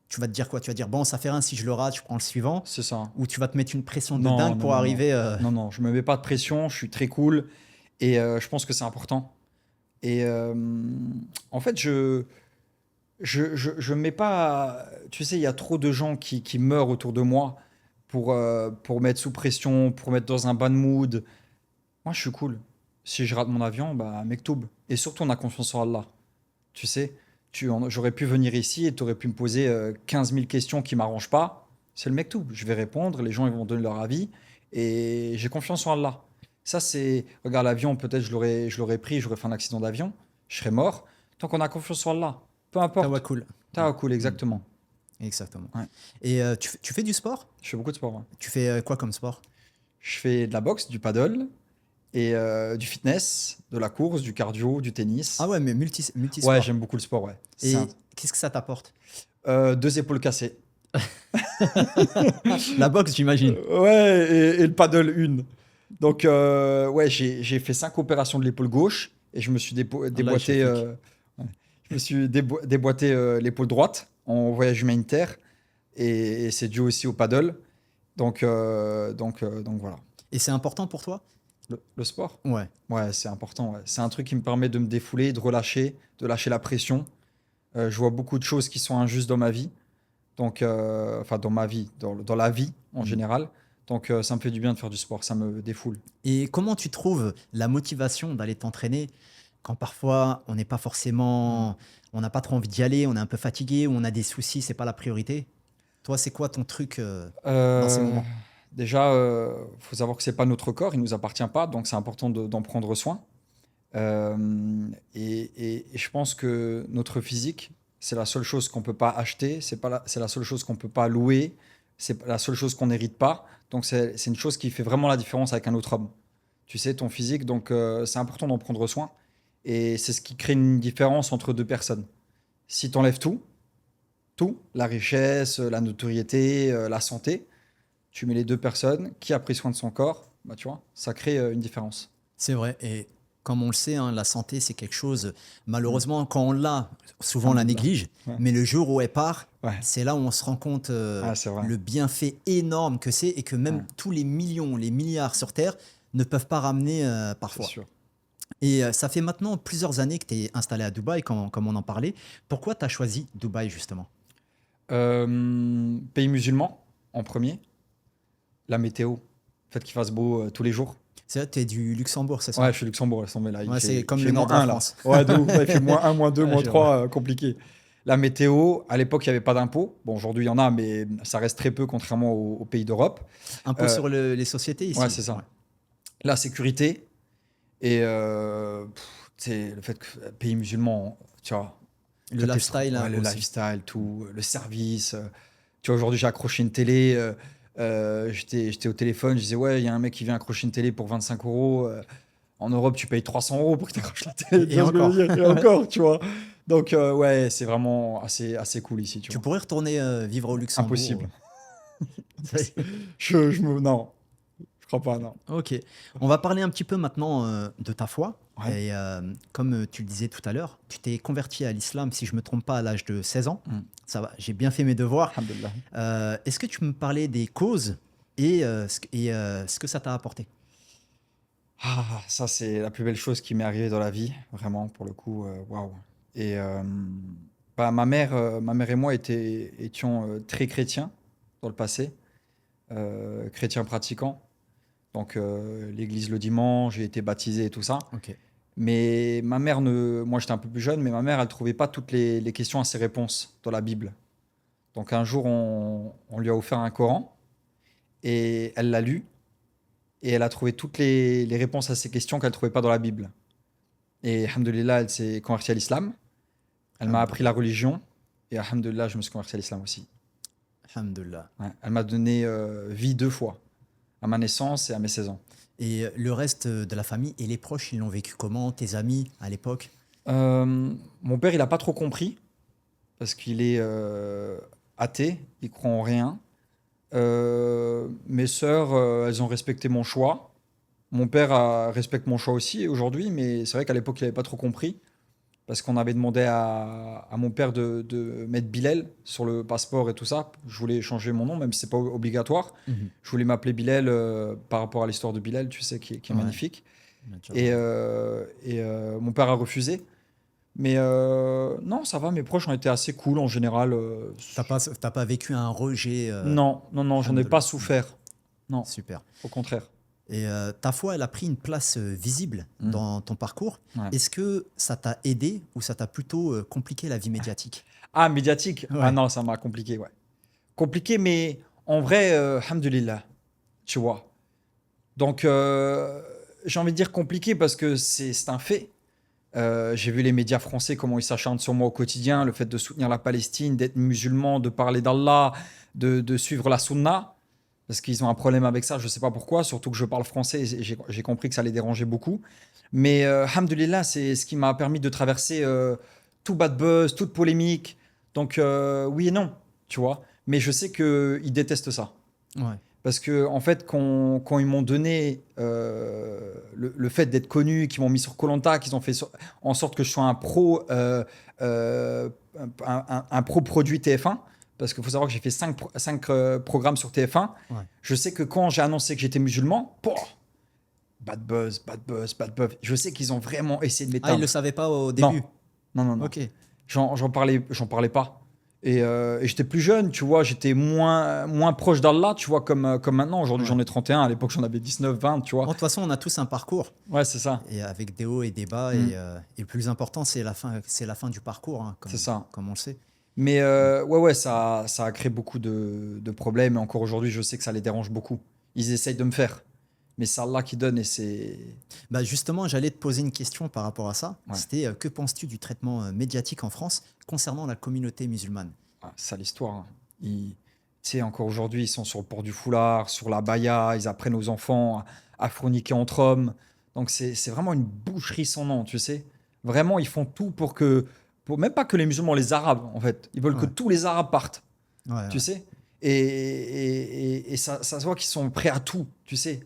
tu vas te dire quoi? Tu vas dire, bon, ça fait rien si je le rate, je prends le suivant, C'est ça. ou tu vas te mettre une pression de Non, dingue non, pour non, non. arriver. Non, non, je me mets pas de pression, je suis très cool et je pense que c'est important. Et en fait, je mets pas. Tu sais, il y a trop de gens qui meurent autour de moi pour mettre sous pression, pour mettre dans un bad mood. Moi, je suis cool. Si je rate mon avion, bah, mektoub. Et surtout, on a confiance en Allah. Tu sais, j'aurais pu venir ici et tu aurais pu me poser 15 000 questions qui m'arrangent pas. C'est le mektoub. Je vais répondre, les gens ils vont donner leur avis et j'ai confiance en Allah. Ça, c'est. Regarde, l'avion, peut-être je l'aurais pris, j'aurais fait un accident d'avion, je serais mort. Tant qu'on a confiance en Allah, peu importe. Tawakkul. Cool, Mm, exactement. exactement. Ouais. Et tu fais du sport? Je fais beaucoup de sport. Ouais. Tu fais quoi comme sport? Je fais de la boxe, du paddle et du fitness, de la course, du cardio, du Ah tennis. ouais, mais Ouais, multisport. j'aime beaucoup le sport, ouais. Et qu'est-ce que ça t'apporte? Deux épaules cassées. La boxe, j'imagine. Ouais, et le paddle, une. Donc, ouais, j'ai fait 5 opérations de l'épaule gauche et je me suis Allah, il déboîté, shafik. ouais. Je me suis déboîté l'épaule droite en voyage humanitaire et c'est dû aussi au paddle. Donc voilà. Et c'est important pour toi? Le sport, Ouais. ouais, c'est important. Ouais. C'est un truc qui me permet de me défouler, de lâcher la pression. Je vois beaucoup de choses qui sont injustes dans ma vie. Donc, enfin, dans ma vie, dans la vie en Mm. général. Donc, ça me fait du bien de faire du sport, ça me défoule. Et comment tu trouves la motivation d'aller t'entraîner quand parfois on n'est pas forcément, on n'a pas trop envie d'y aller, on est un peu fatigué, ou on a des soucis, c'est pas la priorité? Toi, c'est quoi ton truc dans ces Euh, moments? Déjà, faut savoir que c'est pas notre corps, il nous appartient pas, donc c'est important d'en prendre soin. Et je pense que notre physique, c'est la seule chose qu'on peut pas acheter, c'est la seule chose qu'on peut pas louer, c'est la seule chose qu'on n'hérite pas. Donc c'est une chose qui fait vraiment la différence avec un autre homme. Tu sais, ton physique, donc c'est important d'en prendre soin. Et c'est ce qui crée une différence entre deux personnes. Si tu enlèves tout, la richesse, la notoriété, la santé, tu mets les deux personnes, qui a pris soin de son corps, bah tu vois, ça crée une différence. C'est vrai. Et comme on le sait, hein, la santé, c'est quelque chose, Mm. malheureusement, quand on l'a, souvent on la Alhamdoulilah. néglige, Ouais, mais le jour où elle part, ouais, c'est là où on se rend compte c'est vrai. le bienfait énorme que c'est, et que même Ouais, tous les millions, les milliards sur Terre ne peuvent pas ramener c'est parfois. sûr. Et ça fait maintenant plusieurs années que tu es installé à Dubaï, comme on en parlait. Pourquoi tu as choisi Dubaï, justement? Pays musulman, en premier. La météo. Le fait qu'il fasse beau tous les jours. C'est vrai, tu es du Luxembourg, c'est Ouais, ça? je suis Luxembourg, laisse tomber là. Ouais, c'est Il comme fait le nord de la -1 là. France. Ouais, de ouf. Ouais, il fait -1, -2, Ouais, je vois. -3, compliqué. La météo, à l'époque, il n'y avait pas d'impôt. Bon, aujourd'hui, il y en a, mais ça reste très peu, contrairement aux pays d'Europe. Impôt Euh, sur les sociétés ouais, ici. c'est Ouais. ça. La sécurité et c'est le fait que pays musulman, tu vois, Le lifestyle ouais, hein, le aussi. lifestyle, tout, le service. Tu vois, aujourd'hui, j'ai accroché une télé. J'étais au téléphone, je disais, ouais, il y a un mec qui vient accrocher une télé pour 25 euros. En Europe, tu payes 300 euros pour que tu accroches la télé. Tu Et vois ce que je encore. veux dire? Et encore, tu vois. Donc, ouais, c'est vraiment assez cool ici, tu Tu vois. pourrais retourner vivre au Luxembourg. Impossible. Non, je crois pas, non. Ok. On va parler un petit peu maintenant de ta foi. Ouais. Et comme tu le disais tout à l'heure, tu t'es converti à l'islam, si je ne me trompe pas, à l'âge de 16 ans. Mm. Ça va, j'ai bien fait mes devoirs. Alhamdulillah. Est-ce que tu peux me parler des causes et ce que ça t'a apporté? Ah, ça, c'est la plus belle chose qui m'est arrivée dans la vie, vraiment, pour le coup, waouh. Et bah, ma mère et moi étions très chrétiens dans le passé, chrétiens pratiquants. Donc, l'église le dimanche, j'ai été baptisé et tout ça. Ok. Mais ma mère ne. Moi, j'étais un peu plus jeune, mais ma mère, elle trouvait pas toutes les questions à ses réponses dans la Bible. Donc, un jour, on lui a offert un Coran et elle l'a lu et elle a trouvé toutes les réponses à ces questions qu'elle trouvait pas dans la Bible. Et alhamdoulilah, elle s'est convertie à l'islam. Elle m'a appris la Alhamdulillah. religion et alhamdoulilah, je me suis converti à l'islam aussi. Alhamdulillah. Ouais. Elle m'a donné vie 2 fois, à ma naissance et à mes 16 ans. Et le reste de la famille et les proches, ils l'ont vécu comment? Tes amis à l'époque? Mon père, il a pas trop compris parce qu'il est athée, il croit en rien. Mes sœurs, elles ont respecté mon choix. Mon père respecte mon choix aussi aujourd'hui, mais c'est vrai qu'à l'époque, il n'avait pas trop compris parce qu'on avait demandé à mon père de mettre Bilal sur le passeport et tout ça. Je voulais changer mon nom, même si c'est pas obligatoire. Mhm. Je voulais m'appeler Bilal par rapport à l'histoire de Bilal, tu sais, qui est Ouais, magnifique. Et, naturellement. mon père a refusé. Mais non, ça va, mes proches ont été assez cool en général. T'as pas vécu un rejet, Non, non, non, j'en ai pas alhamdoulilah. souffert. Non, Super. au contraire. Et ta foi, elle a pris une place visible Mm. dans ton parcours. Ouais. Est-ce que ça t'a aidé ou ça t'a plutôt compliqué la vie médiatique? Ah, médiatique? Ah Ouais, non, ça m'a compliqué, ouais. Compliqué, mais en vrai, alhamdoulilah, tu vois. Donc, j'ai envie de dire compliqué parce que c'est un fait. J'ai vu les médias français, comment ils s'acharnent sur moi au quotidien, le fait de soutenir la Palestine, d'être musulman, de parler d'Allah, de suivre la sunna, parce qu'ils ont un problème avec ça, je ne sais pas pourquoi, surtout que je parle français et j'ai compris que ça les dérangeait beaucoup. Mais alhamdoulilah, c'est ce qui m'a permis de traverser tout bad buzz, toute polémique. Donc oui et non, tu vois. Mais je sais qu'ils détestent ça. ouais, Parce que, en fait, quand ils m'ont donné le fait d'être connu, qu'ils m'ont mis sur koh qu'ils ont fait en sorte que je sois un pro, un pro produit TF1, parce qu'il faut savoir que j'ai fait 5 programmes sur TF1. ouais. Je sais que quand j'ai annoncé que j'étais musulman, bad buzz, bad buzz, bad buzz. Je sais qu'ils ont vraiment essayé de Ah, ils m'éteindre. le savaient pas au Non, début? non, non, non. Ok. J'en parlais pas. Et j'étais plus jeune, tu vois, j'étais moins proche d'Allah, tu vois, comme maintenant. Aujourd'hui, Ouais. j'en ai 31, à l'époque, j'en avais 19, 20, tu Bon, vois. de toute façon, on a tous un parcours Ouais, c'est ça. et avec des hauts et des bas. Mm, Et le plus important, c'est la fin du parcours, hein, c'est ça. comme on le sait. Mais ouais, ça a créé beaucoup de problèmes. Et encore aujourd'hui, je sais que ça les dérange beaucoup. Ils essayent de me faire. Mais c'est Allah qui donne et c'est. Bah justement, j'allais te poser une question par rapport à ça. Ouais, C'était que penses-tu du traitement médiatique en France concernant la communauté musulmane? ah, c'est ça l'histoire, hein. Tu sais, encore aujourd'hui, ils sont sur le port du foulard, sur la baya, ils apprennent aux enfants à forniquer entre hommes. Donc c'est vraiment une boucherie sans nom, tu sais. Vraiment, ils font tout même pas que les musulmans, les arabes, en fait. Ils veulent que Ouais, tous les arabes partent, ouais, tu ouais. sais. Et ça se voit qu'ils sont prêts à tout, tu sais.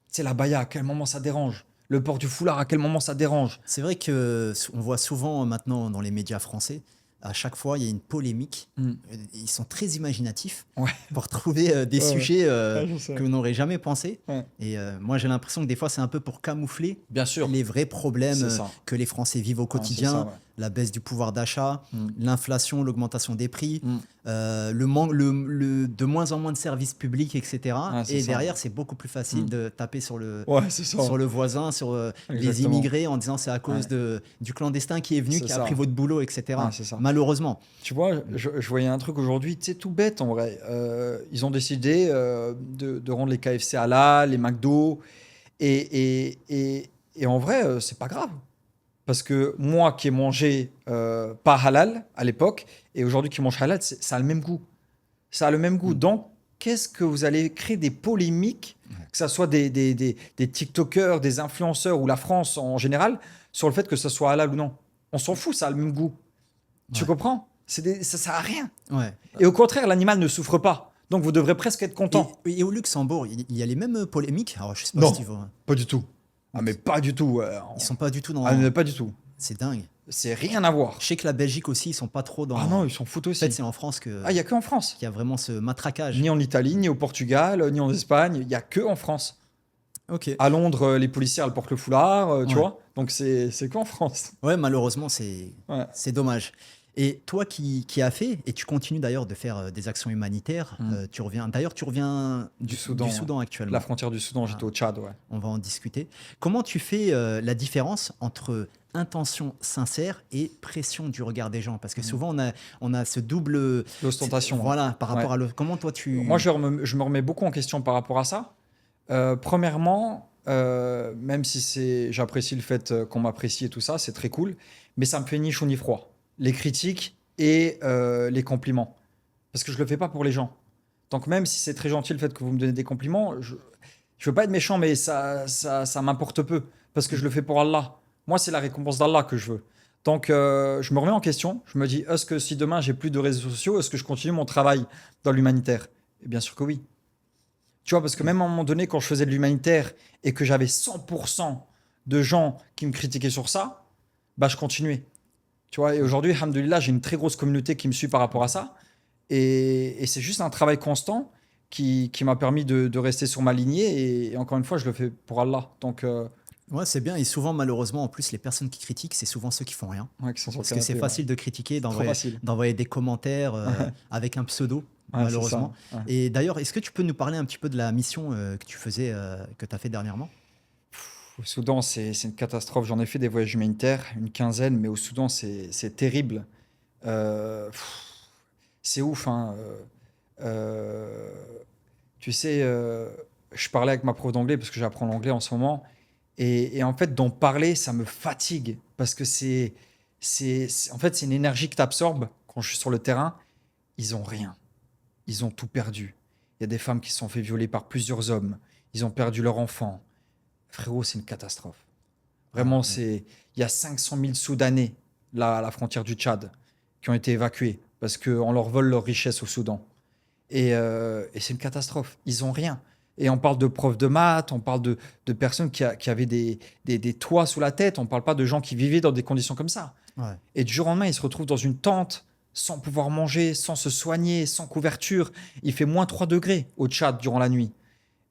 C'est la baya, à quel moment ça dérange? Le port du foulard, à quel moment ça dérange? C'est vrai que on voit souvent maintenant dans les médias français, à chaque fois, il y a une polémique. Hmm. Ils sont très imaginatifs Ouais, pour trouver des ouais, sujets ouais, je sais. que vous n'aurez jamais pensé. Ouais. Et moi, j'ai l'impression que des fois, c'est un peu pour camoufler Bien sûr, les vrais problèmes c'est ça. que les Français vivent au Ah, c'est ça, quotidien, ouais. la baisse du pouvoir d'achat, Hmm. l'inflation, l'augmentation des prix, Hmm. de moins en moins de services publics, etc. Ah, c'est Et ça. derrière, c'est beaucoup plus facile Hmm. de taper Ouais, c'est ça. sur le voisin, sur les Exactement. immigrés, en disant c'est à cause Ouais. du clandestin qui est venu, C'est qui a ça. pris votre boulot, etc. Ah, c'est ça. Malheureusement. Tu vois, je voyais un truc aujourd'hui, tu sais, tout bête en vrai. Ils ont décidé de rendre les KFC halal, les McDo. Et en vrai, c'est pas grave. Parce que moi qui ai mangé pas halal à l'époque, et aujourd'hui qui mange halal, ça a le même goût. Ça a le même goût. Mm. Donc, qu'est-ce que vous allez créer des polémiques, que ce soit des TikTokers, des influenceurs ou la France en général, sur le fait que ce soit halal ou non? On s'en fout, ça a le même goût. Tu Ouais. comprends? Ça sert à rien. Ouais. Et au contraire, l'animal ne souffre pas. Donc vous devrez presque être content. Et au Luxembourg, il y a les mêmes polémiques. Alors, je sais pas Non, si tu vois. pas du tout. Ah mais pas du tout. Ils sont pas du tout Ah, dans. mais pas du tout. C'est dingue. C'est rien à voir. Je sais que la Belgique aussi, ils sont pas trop dans. Ah non, En ils s'en foutent fait, aussi. c'est en France que Ah, il y a que en France. qu'il y a vraiment ce matraquage. Ni en Italie, ni au Portugal, ni en Espagne. Il y a que en France. Ok. À Londres, les policiers elles portent le foulard, tu Ouais. vois. Donc c'est qu'en France. Ouais, malheureusement, Ouais. c'est dommage. Et toi qui as fait, et tu continues d'ailleurs de faire des actions humanitaires, Mm. tu reviens Du Soudan, ouais. actuellement. La frontière du Soudan, j'étais Ah. au Tchad, ouais. On va en discuter. Comment tu fais la différence entre intention sincère et pression du regard des gens? Parce que souvent, on a ce double. L'ostentation. Voilà, par rapport Ouais. à comment toi tu. Moi, je me remets beaucoup en question par rapport à ça. Premièrement, même si j'apprécie le fait qu'on m'apprécie et tout ça, c'est très cool, mais ça me fait ni chaud ni froid. Les critiques et les compliments. Parce que je le fais pas pour les gens. Donc même si c'est très gentil le fait que vous me donnez des compliments, je veux pas être méchant, mais ça m'importe peu. Parce que je le fais pour Allah. Moi, c'est la récompense d'Allah que je veux. Donc je me remets en question. Je me dis, est-ce que si demain j'ai plus de réseaux sociaux, est-ce que je continue mon travail dans l'humanitaire? Et bien sûr que oui. Tu vois, parce que même à un moment donné, quand je faisais de l'humanitaire et que j'avais 100% de gens qui me critiquaient sur ça, bah je continuais. Tu vois, et aujourd'hui, alhamdoulilah, j'ai une très grosse communauté qui me suit par rapport à ça. Et c'est juste un travail constant qui m'a permis de rester sur ma lignée. Et encore une fois, je le fais pour Allah. Donc, Ouais, c'est bien. Et souvent, malheureusement, en plus, les personnes qui critiquent, c'est souvent ceux qui font rien. ouais, qui sont sur le Parce que c'est canapé, ouais. facile de critiquer, Trop facile. d'envoyer des commentaires Ouais, avec un pseudo, ouais, c'est ça. malheureusement. Ouais. Et d'ailleurs, est-ce que tu peux nous parler un petit peu de la mission que tu faisais, que tu as fait dernièrement? Au Soudan, c'est une catastrophe. J'en ai fait des voyages humanitaires, une quinzaine, mais au Soudan, c'est terrible. Pff, c'est ouf, hein. Euh, tu sais, je parlais avec ma prof d'anglais parce que j'apprends l'anglais en ce moment. Et en fait, d'en parler, ça me fatigue parce que en fait, c'est une énergie que tu absorbes quand je suis sur le terrain. Ils ont rien. Ils ont tout perdu. Il y a des femmes qui se sont fait violer par plusieurs hommes. Ils ont perdu leur enfant. Frérot, c'est une catastrophe. Ah, Vraiment, ouais. il y a 500 000 Soudanais là, à la frontière du Tchad qui ont été évacués parce qu'on leur vole leurs richesses au Soudan. Et c'est une catastrophe. Ils ont rien. Et on parle de profs de maths, on parle de personnes qui avaient des toits sous la tête. On ne parle pas de gens qui vivaient dans des conditions comme ça. Ouais. Et du jour au lendemain, ils se retrouvent dans une tente, sans pouvoir manger, sans se soigner, sans couverture. Il fait -3 degrés au Tchad durant la nuit.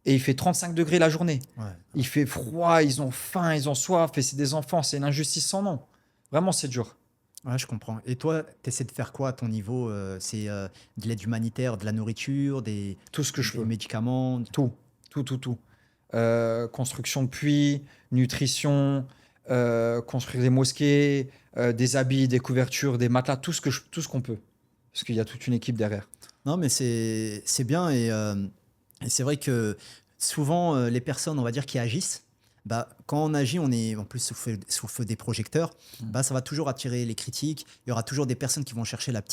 Et il fait 35 degrés la journée. Ouais. Il fait froid, ils ont faim, ils ont soif. Et c'est des enfants, c'est une injustice sans nom. Vraiment, c'est dur. Ouais, je comprends. Et toi, tu essaies de faire quoi à ton niveau? C'est de l'aide humanitaire, de la nourriture, Tout ce que je des peux. médicaments? Tout, tout, tout, tout. Construction de puits, nutrition, construire des mosquées, des habits, des couvertures, des matelas, tout ce qu'on peut. Parce qu'il y a toute une équipe derrière. Non, mais c'est bien. Et c'est vrai que souvent, les personnes, on va dire, qui agissent, bah, quand on agit, on est en plus sous le feu des projecteurs, Mm. bah, ça va toujours attirer les critiques. Il y aura toujours des personnes qui vont chercher la Bien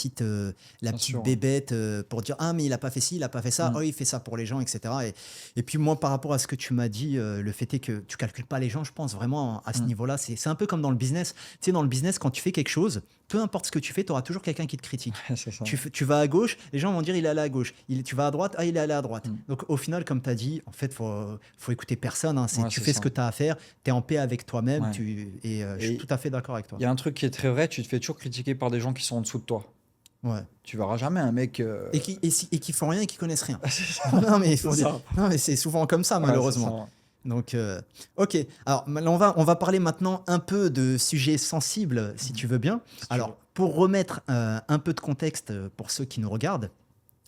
petite sûr. bébête pour dire ah, mais il a pas fait ci, il a pas fait ça, Mm. oh, il fait ça pour les gens, etc. Et puis, moi, par rapport à ce que tu m'as dit, le fait est que tu calcules pas les gens, je pense vraiment à ce Mm. niveau-là. C'est un peu comme dans le business. Tu sais, dans le business, quand tu fais quelque chose, peu importe ce que tu fais, tu auras toujours quelqu'un qui te critique. C'est ça. Tu vas à gauche, les gens vont dire il est allé à gauche. Tu vas à droite, ah il est allé à droite. Mm. Donc au final, comme tu as dit, en fait, faut écouter personne. Hein. Ouais, Tu c'est fais ce ça. que tu as à faire, tu es en paix avec toi-même. Ouais. Je suis Et tout à fait d'accord avec toi. il y a un truc qui est très vrai, tu te fais toujours critiquer par des gens qui sont en dessous de toi. Ouais. Tu verras jamais un mec. Et qui font rien et qui connaissent rien. C'est ça. Non mais, C'est ça. non, mais c'est souvent comme ça, Ouais, c'est malheureusement. ça. Donc, ok. Alors, on va parler maintenant un peu de sujets sensibles, si tu veux bien. Si tu Alors, veux. pour remettre un peu de contexte pour ceux qui nous regardent,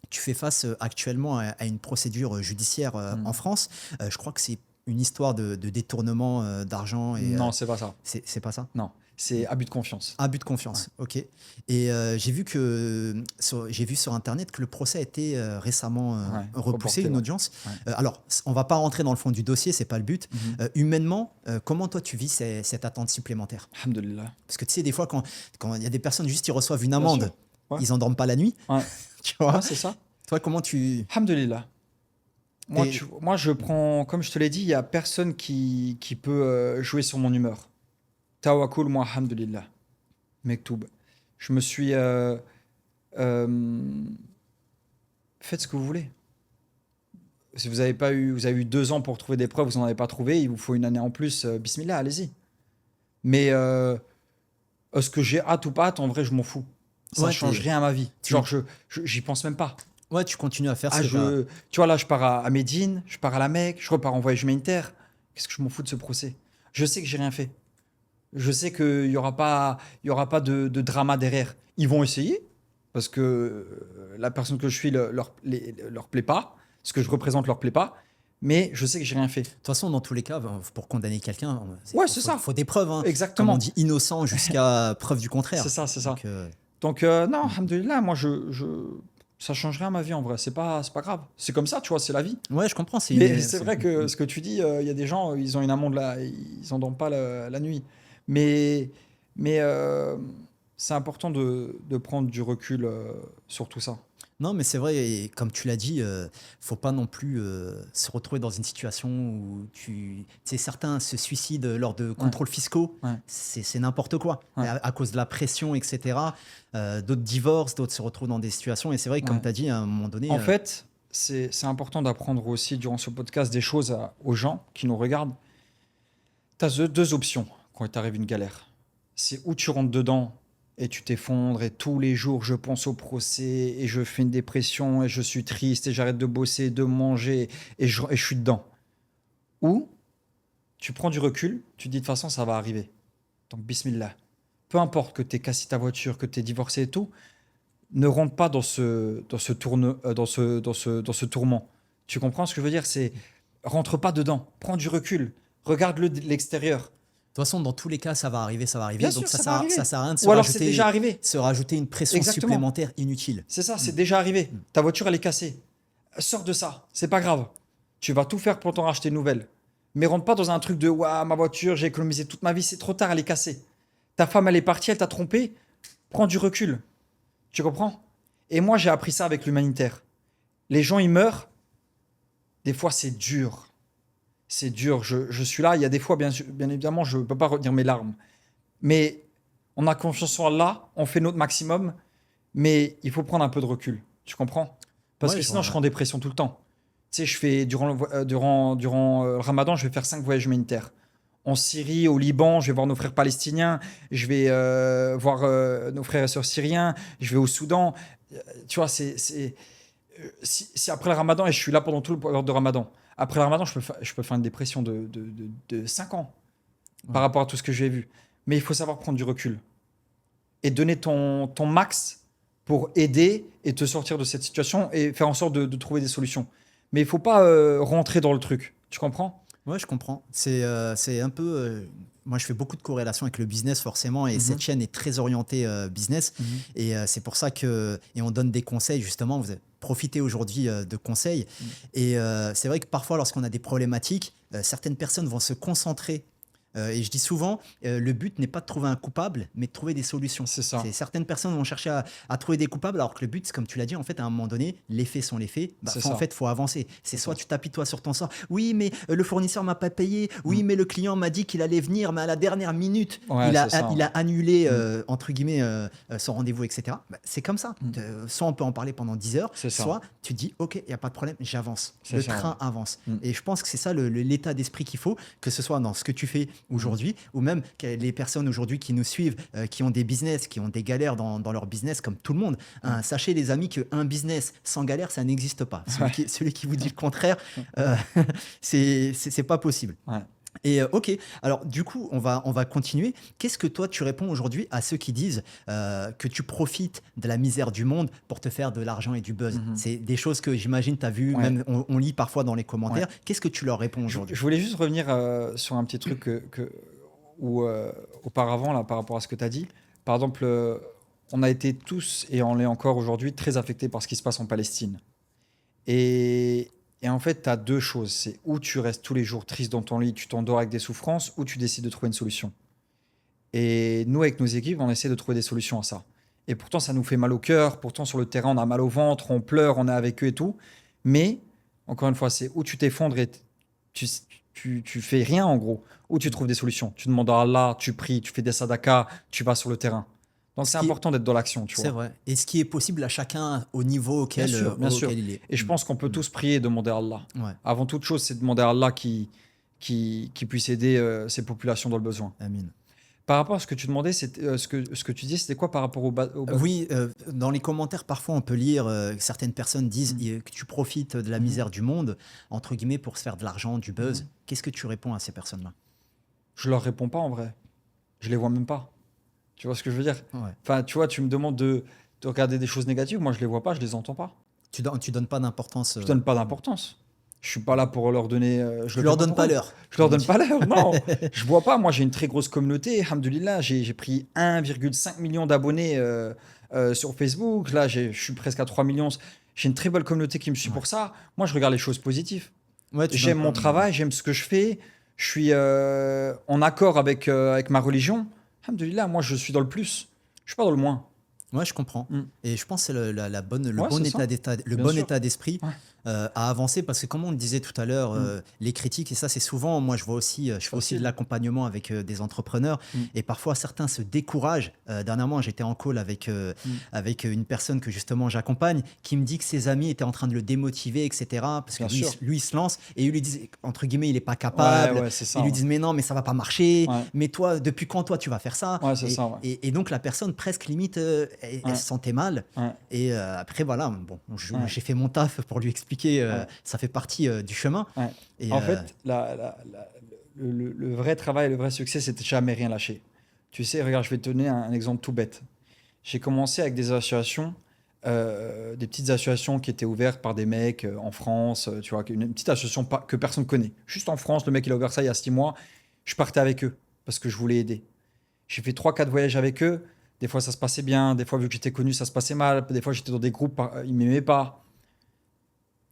tu fais face actuellement à une procédure judiciaire en France. Je crois que c'est une histoire de détournement d'argent. Non, c'est pas ça. C'est pas ça? Non, c'est abus de confiance. Abus de confiance, ok. Et j'ai vu sur Internet que le procès a été récemment Ouais, repoussé, reporté, une ouais. audience. Ouais. Alors, on va pas rentrer dans le fond du dossier, c'est pas le but. Mhm. Humainement, comment toi tu vis cette attente supplémentaire? Alhamdulillah. Parce que tu sais, des fois, quand il y a des personnes juste, ils reçoivent une Bien amende, sûr. Ouais. ils endorment pas la nuit, Ouais. tu vois? Ouais, c'est ça. Toi, comment tu... Alhamdulillah. Moi, t'es- moi, je prends, comme je te l'ai dit, il n'y a personne qui peut jouer sur mon humeur. Tawakkul, moi, alhamdulillah. Mektoub. Je me suis. Euh, faites ce que vous voulez. Si vous avez pas eu, vous avez eu 2 ans pour trouver des preuves, vous n'en avez pas trouvé, il vous faut une année en plus, bismillah, allez-y. Mais est-ce que j'ai hâte ou pas hâte, en vrai, je m'en fous. Ça Ouais, change rien à ma vie. tu- Genre, j'y pense même pas. Ouais, tu continues à faire Ah, ce que t'as- tu vois, là, je pars à Médine, je pars à la Mecque, je repars en voyage humanitaire. Qu'est-ce que je m'en fous de ce procès? Je sais que j'ai rien fait. Je sais qu'il y aura pas de drama derrière. Ils vont essayer, parce que la personne que je suis leur plaît pas, ce que je représente leur plaît pas, mais je sais que j'ai rien fait. De toute façon, dans tous les cas, pour condamner quelqu'un, Ouais, c'est ça. faut des preuves. Hein. Comme Exactement. on dit, innocent jusqu'à preuve du contraire. C'est ça, c'est ça. Donc, Donc, non, alhamdoulilah, moi, ça change rien à ma vie en vrai. C'est pas grave. C'est comme ça, tu vois, c'est la vie. ouais, je comprends. Mais c'est vrai que ce que tu dis, il y a des gens, ils ont une amende là, ils n'endorment pas la nuit. Mais c'est important de prendre du recul sur tout ça. Non, mais c'est vrai, et comme tu l'as dit, faut pas non plus se retrouver dans une situation où tu sais, certains se suicident lors de contrôles fiscaux. Ouais. C'est n'importe quoi. Ouais. À cause de la pression, etc. D'autres divorcent, d'autres se retrouvent dans des situations. Et c'est vrai que, comme Ouais. tu as dit, à un moment donné. En fait, c'est important d'apprendre aussi durant ce podcast des choses aux gens qui nous regardent. Tu as deux options quand il t'arrive une galère. C'est où tu rentres dedans et tu t'effondres et tous les jours je pense au procès et je fais une dépression et je suis triste et j'arrête de bosser, de manger et je suis dedans. Ou tu prends du recul, tu te dis de toute façon ça va arriver. Donc bismillah. Peu importe que tu aies cassé ta voiture, que tu aies divorcé et tout, ne rentre pas dans ce tourment. Tu comprends ce que je veux dire? C'est rentre pas dedans, prends du recul, regarde-le de l'extérieur. De toute façon, dans tous les cas, ça va arriver. Bien Donc sûr, ça va arriver. ça sert à rien de Ou alors c'est déjà arrivé. se rajouter une pression Exactement. supplémentaire inutile. C'est ça, c'est déjà arrivé. Ta voiture, elle est cassée. Sors de ça, c'est pas grave. Tu vas tout faire pour t'en racheter une nouvelle. Mais rentre pas dans un truc de waouh, ma voiture, j'ai économisé toute ma vie, c'est trop tard, elle est cassée. Ta femme, elle est partie, elle t'a trompé. Prends du recul. Tu comprends? Et moi, j'ai appris ça avec l'humanitaire. Les gens, ils meurent. Des fois, c'est dur. C'est dur. Je suis là. Il y a des fois, bien évidemment, je ne peux pas retenir mes larmes. Mais on a confiance en Allah. On fait notre maximum. Mais il faut prendre un peu de recul. Tu comprends? Parce Ouais, que je sinon, vois, je ouais. serai en dépression tout le temps. Tu sais, je fais durant le Ramadan, je vais faire 5 voyages humanitaires. En Syrie, au Liban, je vais voir nos frères palestiniens. Je vais voir nos frères et sœurs syriens. Je vais au Soudan. Tu vois, si après le Ramadan, et je suis là pendant tout le période de Ramadan, après le Ramadan, je peux faire une dépression de 5 ans par Ouais. rapport à tout ce que j'ai vu. Mais il faut savoir prendre du recul et donner ton max pour aider et te sortir de cette situation et faire en sorte de trouver des solutions. Mais il ne faut pas rentrer dans le truc. Tu comprends? Ouais, je comprends. C'est un peu. Moi, je fais beaucoup de corrélations avec le business, forcément, et cette chaîne est très orientée business. Mhm. Et c'est pour ça que. Et on donne des conseils, justement. Vous avez profité aujourd'hui de conseils. Et c'est vrai que parfois, lorsqu'on a des problématiques, certaines personnes vont se concentrer. Et je dis souvent, le but n'est pas de trouver un coupable, mais de trouver des solutions. C'est ça. Certaines personnes vont chercher à trouver des coupables, alors que le but, comme tu l'as dit, en fait, à un moment donné, les faits sont les faits. C'est En ça. fait, il faut avancer. C'est soit ça. tu t'appuies toi sur ton sort. Oui, mais le fournisseur m'a pas payé. Oui, mais le client m'a dit qu'il allait venir, mais à la dernière minute, Ouais, c'est ça. il a annulé, entre guillemets, son rendez-vous, etc. C'est comme ça. Mm. Soit on peut en parler pendant 10 heures, C'est ça. soit tu te dis, OK, il n'y a pas de problème, j'avance. C'est Le ça, train avance. Mm. Et je pense que c'est ça l'état d'esprit qu'il faut, que ce soit dans ce que tu fais aujourd'hui, ou même que les personnes aujourd'hui qui nous suivent, qui ont des business, qui ont des galères dans leur business, comme tout le monde. Hein, sachez, les amis, qu'un business sans galère, ça n'existe pas. Celui qui vous dit le contraire, c'est pas possible. Ouais. Et OK, alors du coup, on va continuer. Qu'est-ce que toi, tu réponds aujourd'hui à ceux qui disent que tu profites de la misère du monde pour te faire de l'argent et du buzz? C'est des choses que j'imagine tu as vues, Ouais. même on lit parfois dans les commentaires. Ouais. Qu'est-ce que tu leur réponds aujourd'hui? Je voulais juste revenir sur un petit truc où, auparavant, là, par rapport à ce que tu as dit. Par exemple, on a été tous, et on l'est encore aujourd'hui, très affectés par ce qui se passe en Palestine. Et en fait, tu as deux choses. C'est où tu restes tous les jours triste dans ton lit, tu t'endors avec des souffrances, ou tu décides de trouver une solution. Et nous, avec nos équipes, on essaie de trouver des solutions à ça. Et pourtant, ça nous fait mal au cœur. Pourtant, sur le terrain, on a mal au ventre, on pleure, on est avec eux et tout. Mais, encore une fois, c'est où tu t'effondres et tu fais rien, en gros. Où tu trouves des solutions. Tu demandes à Allah, tu pries, tu fais des sadakas, tu vas sur le terrain. Donc, c'est important d'être dans l'action, tu vois. C'est vrai. Et ce qui est possible à chacun au niveau auquel, Bien sûr. il est. Et je pense qu'on peut tous prier et demander à Allah. Ouais. Avant toute chose, c'est demander à Allah qui puisse aider ces populations dans le besoin. Amin. Par rapport à ce que tu demandais, ce que tu disais, c'était quoi par rapport au Oui, dans les commentaires, parfois, on peut lire certaines personnes disent que tu profites de la misère du monde, entre guillemets, pour se faire de l'argent, du buzz. Qu'est-ce que tu réponds à ces personnes-là? Je leur réponds pas en vrai. Je les vois même pas. Tu vois ce que je veux dire? Ouais. Enfin, tu vois, tu me demandes de regarder des choses négatives. Moi, je les vois pas, je les entends pas. Tu donnes pas d'importance. Je donne pas d'importance. Je suis pas là pour leur donner. Tu leur donnes pas l'heure. Je leur donne pas l'heure, non. Je vois pas. Moi, j'ai une très grosse communauté. Alhamdoulilah, j'ai pris 1,5 million d'abonnés sur Facebook. Là, je suis presque à 3 millions. J'ai une très belle communauté qui me suit pour ça. Moi, je regarde les choses positives. Ouais, J'aime mon travail, j'aime ce que je fais. Je suis en accord avec ma religion. Alhamdoulilah, moi, je suis dans le plus. Je suis pas dans le moins. Ouais, je comprends. Mm. Et je pense que c'est le Ouais, bon c'est ça. le Bien bon sûr. état d'esprit Ouais. à avancer parce que comme on le disait tout à l'heure, Mm. les critiques, et ça c'est souvent, moi je vois aussi, je fais aussi de Facile. l'accompagnement avec des entrepreneurs Mm. et parfois certains se découragent. Dernièrement, j'étais en call Mm. avec une personne que justement j'accompagne qui me dit que ses amis étaient en train de le démotiver, etc. Parce que Bien sûr. lui il se lance et ils lui disent, entre guillemets, il n'est pas Ouais, capable. ouais, c'est Ils ça. lui Ouais, disent, mais non, mais ça va pas marcher. ouais, Mais toi, depuis quand toi tu vas faire ça? ouais, c'est ça. Ouais, Et donc la personne presque limite, elle ouais, se sentait mal. ouais, Et après, voilà, bon, ouais, j'ai fait mon taf pour lui expliquer, ouais, ça fait partie du chemin. ouais. Et En fait, le vrai travail, le vrai succès, c'est de jamais rien lâcher. Tu sais, regarde, je vais te donner un exemple tout bête. J'ai commencé avec des associations, des petites associations qui étaient ouvertes par des mecs en France, tu vois, une petite association que personne connaît. Juste en France, le mec il a ouvert ça il y a 6 mois. Je partais avec eux parce que je voulais aider. J'ai fait 3, 4 voyages avec eux. Des fois ça se passait bien, des fois vu que j'étais connu ça se passait mal, des fois j'étais dans des groupes, ils m'aimaient pas.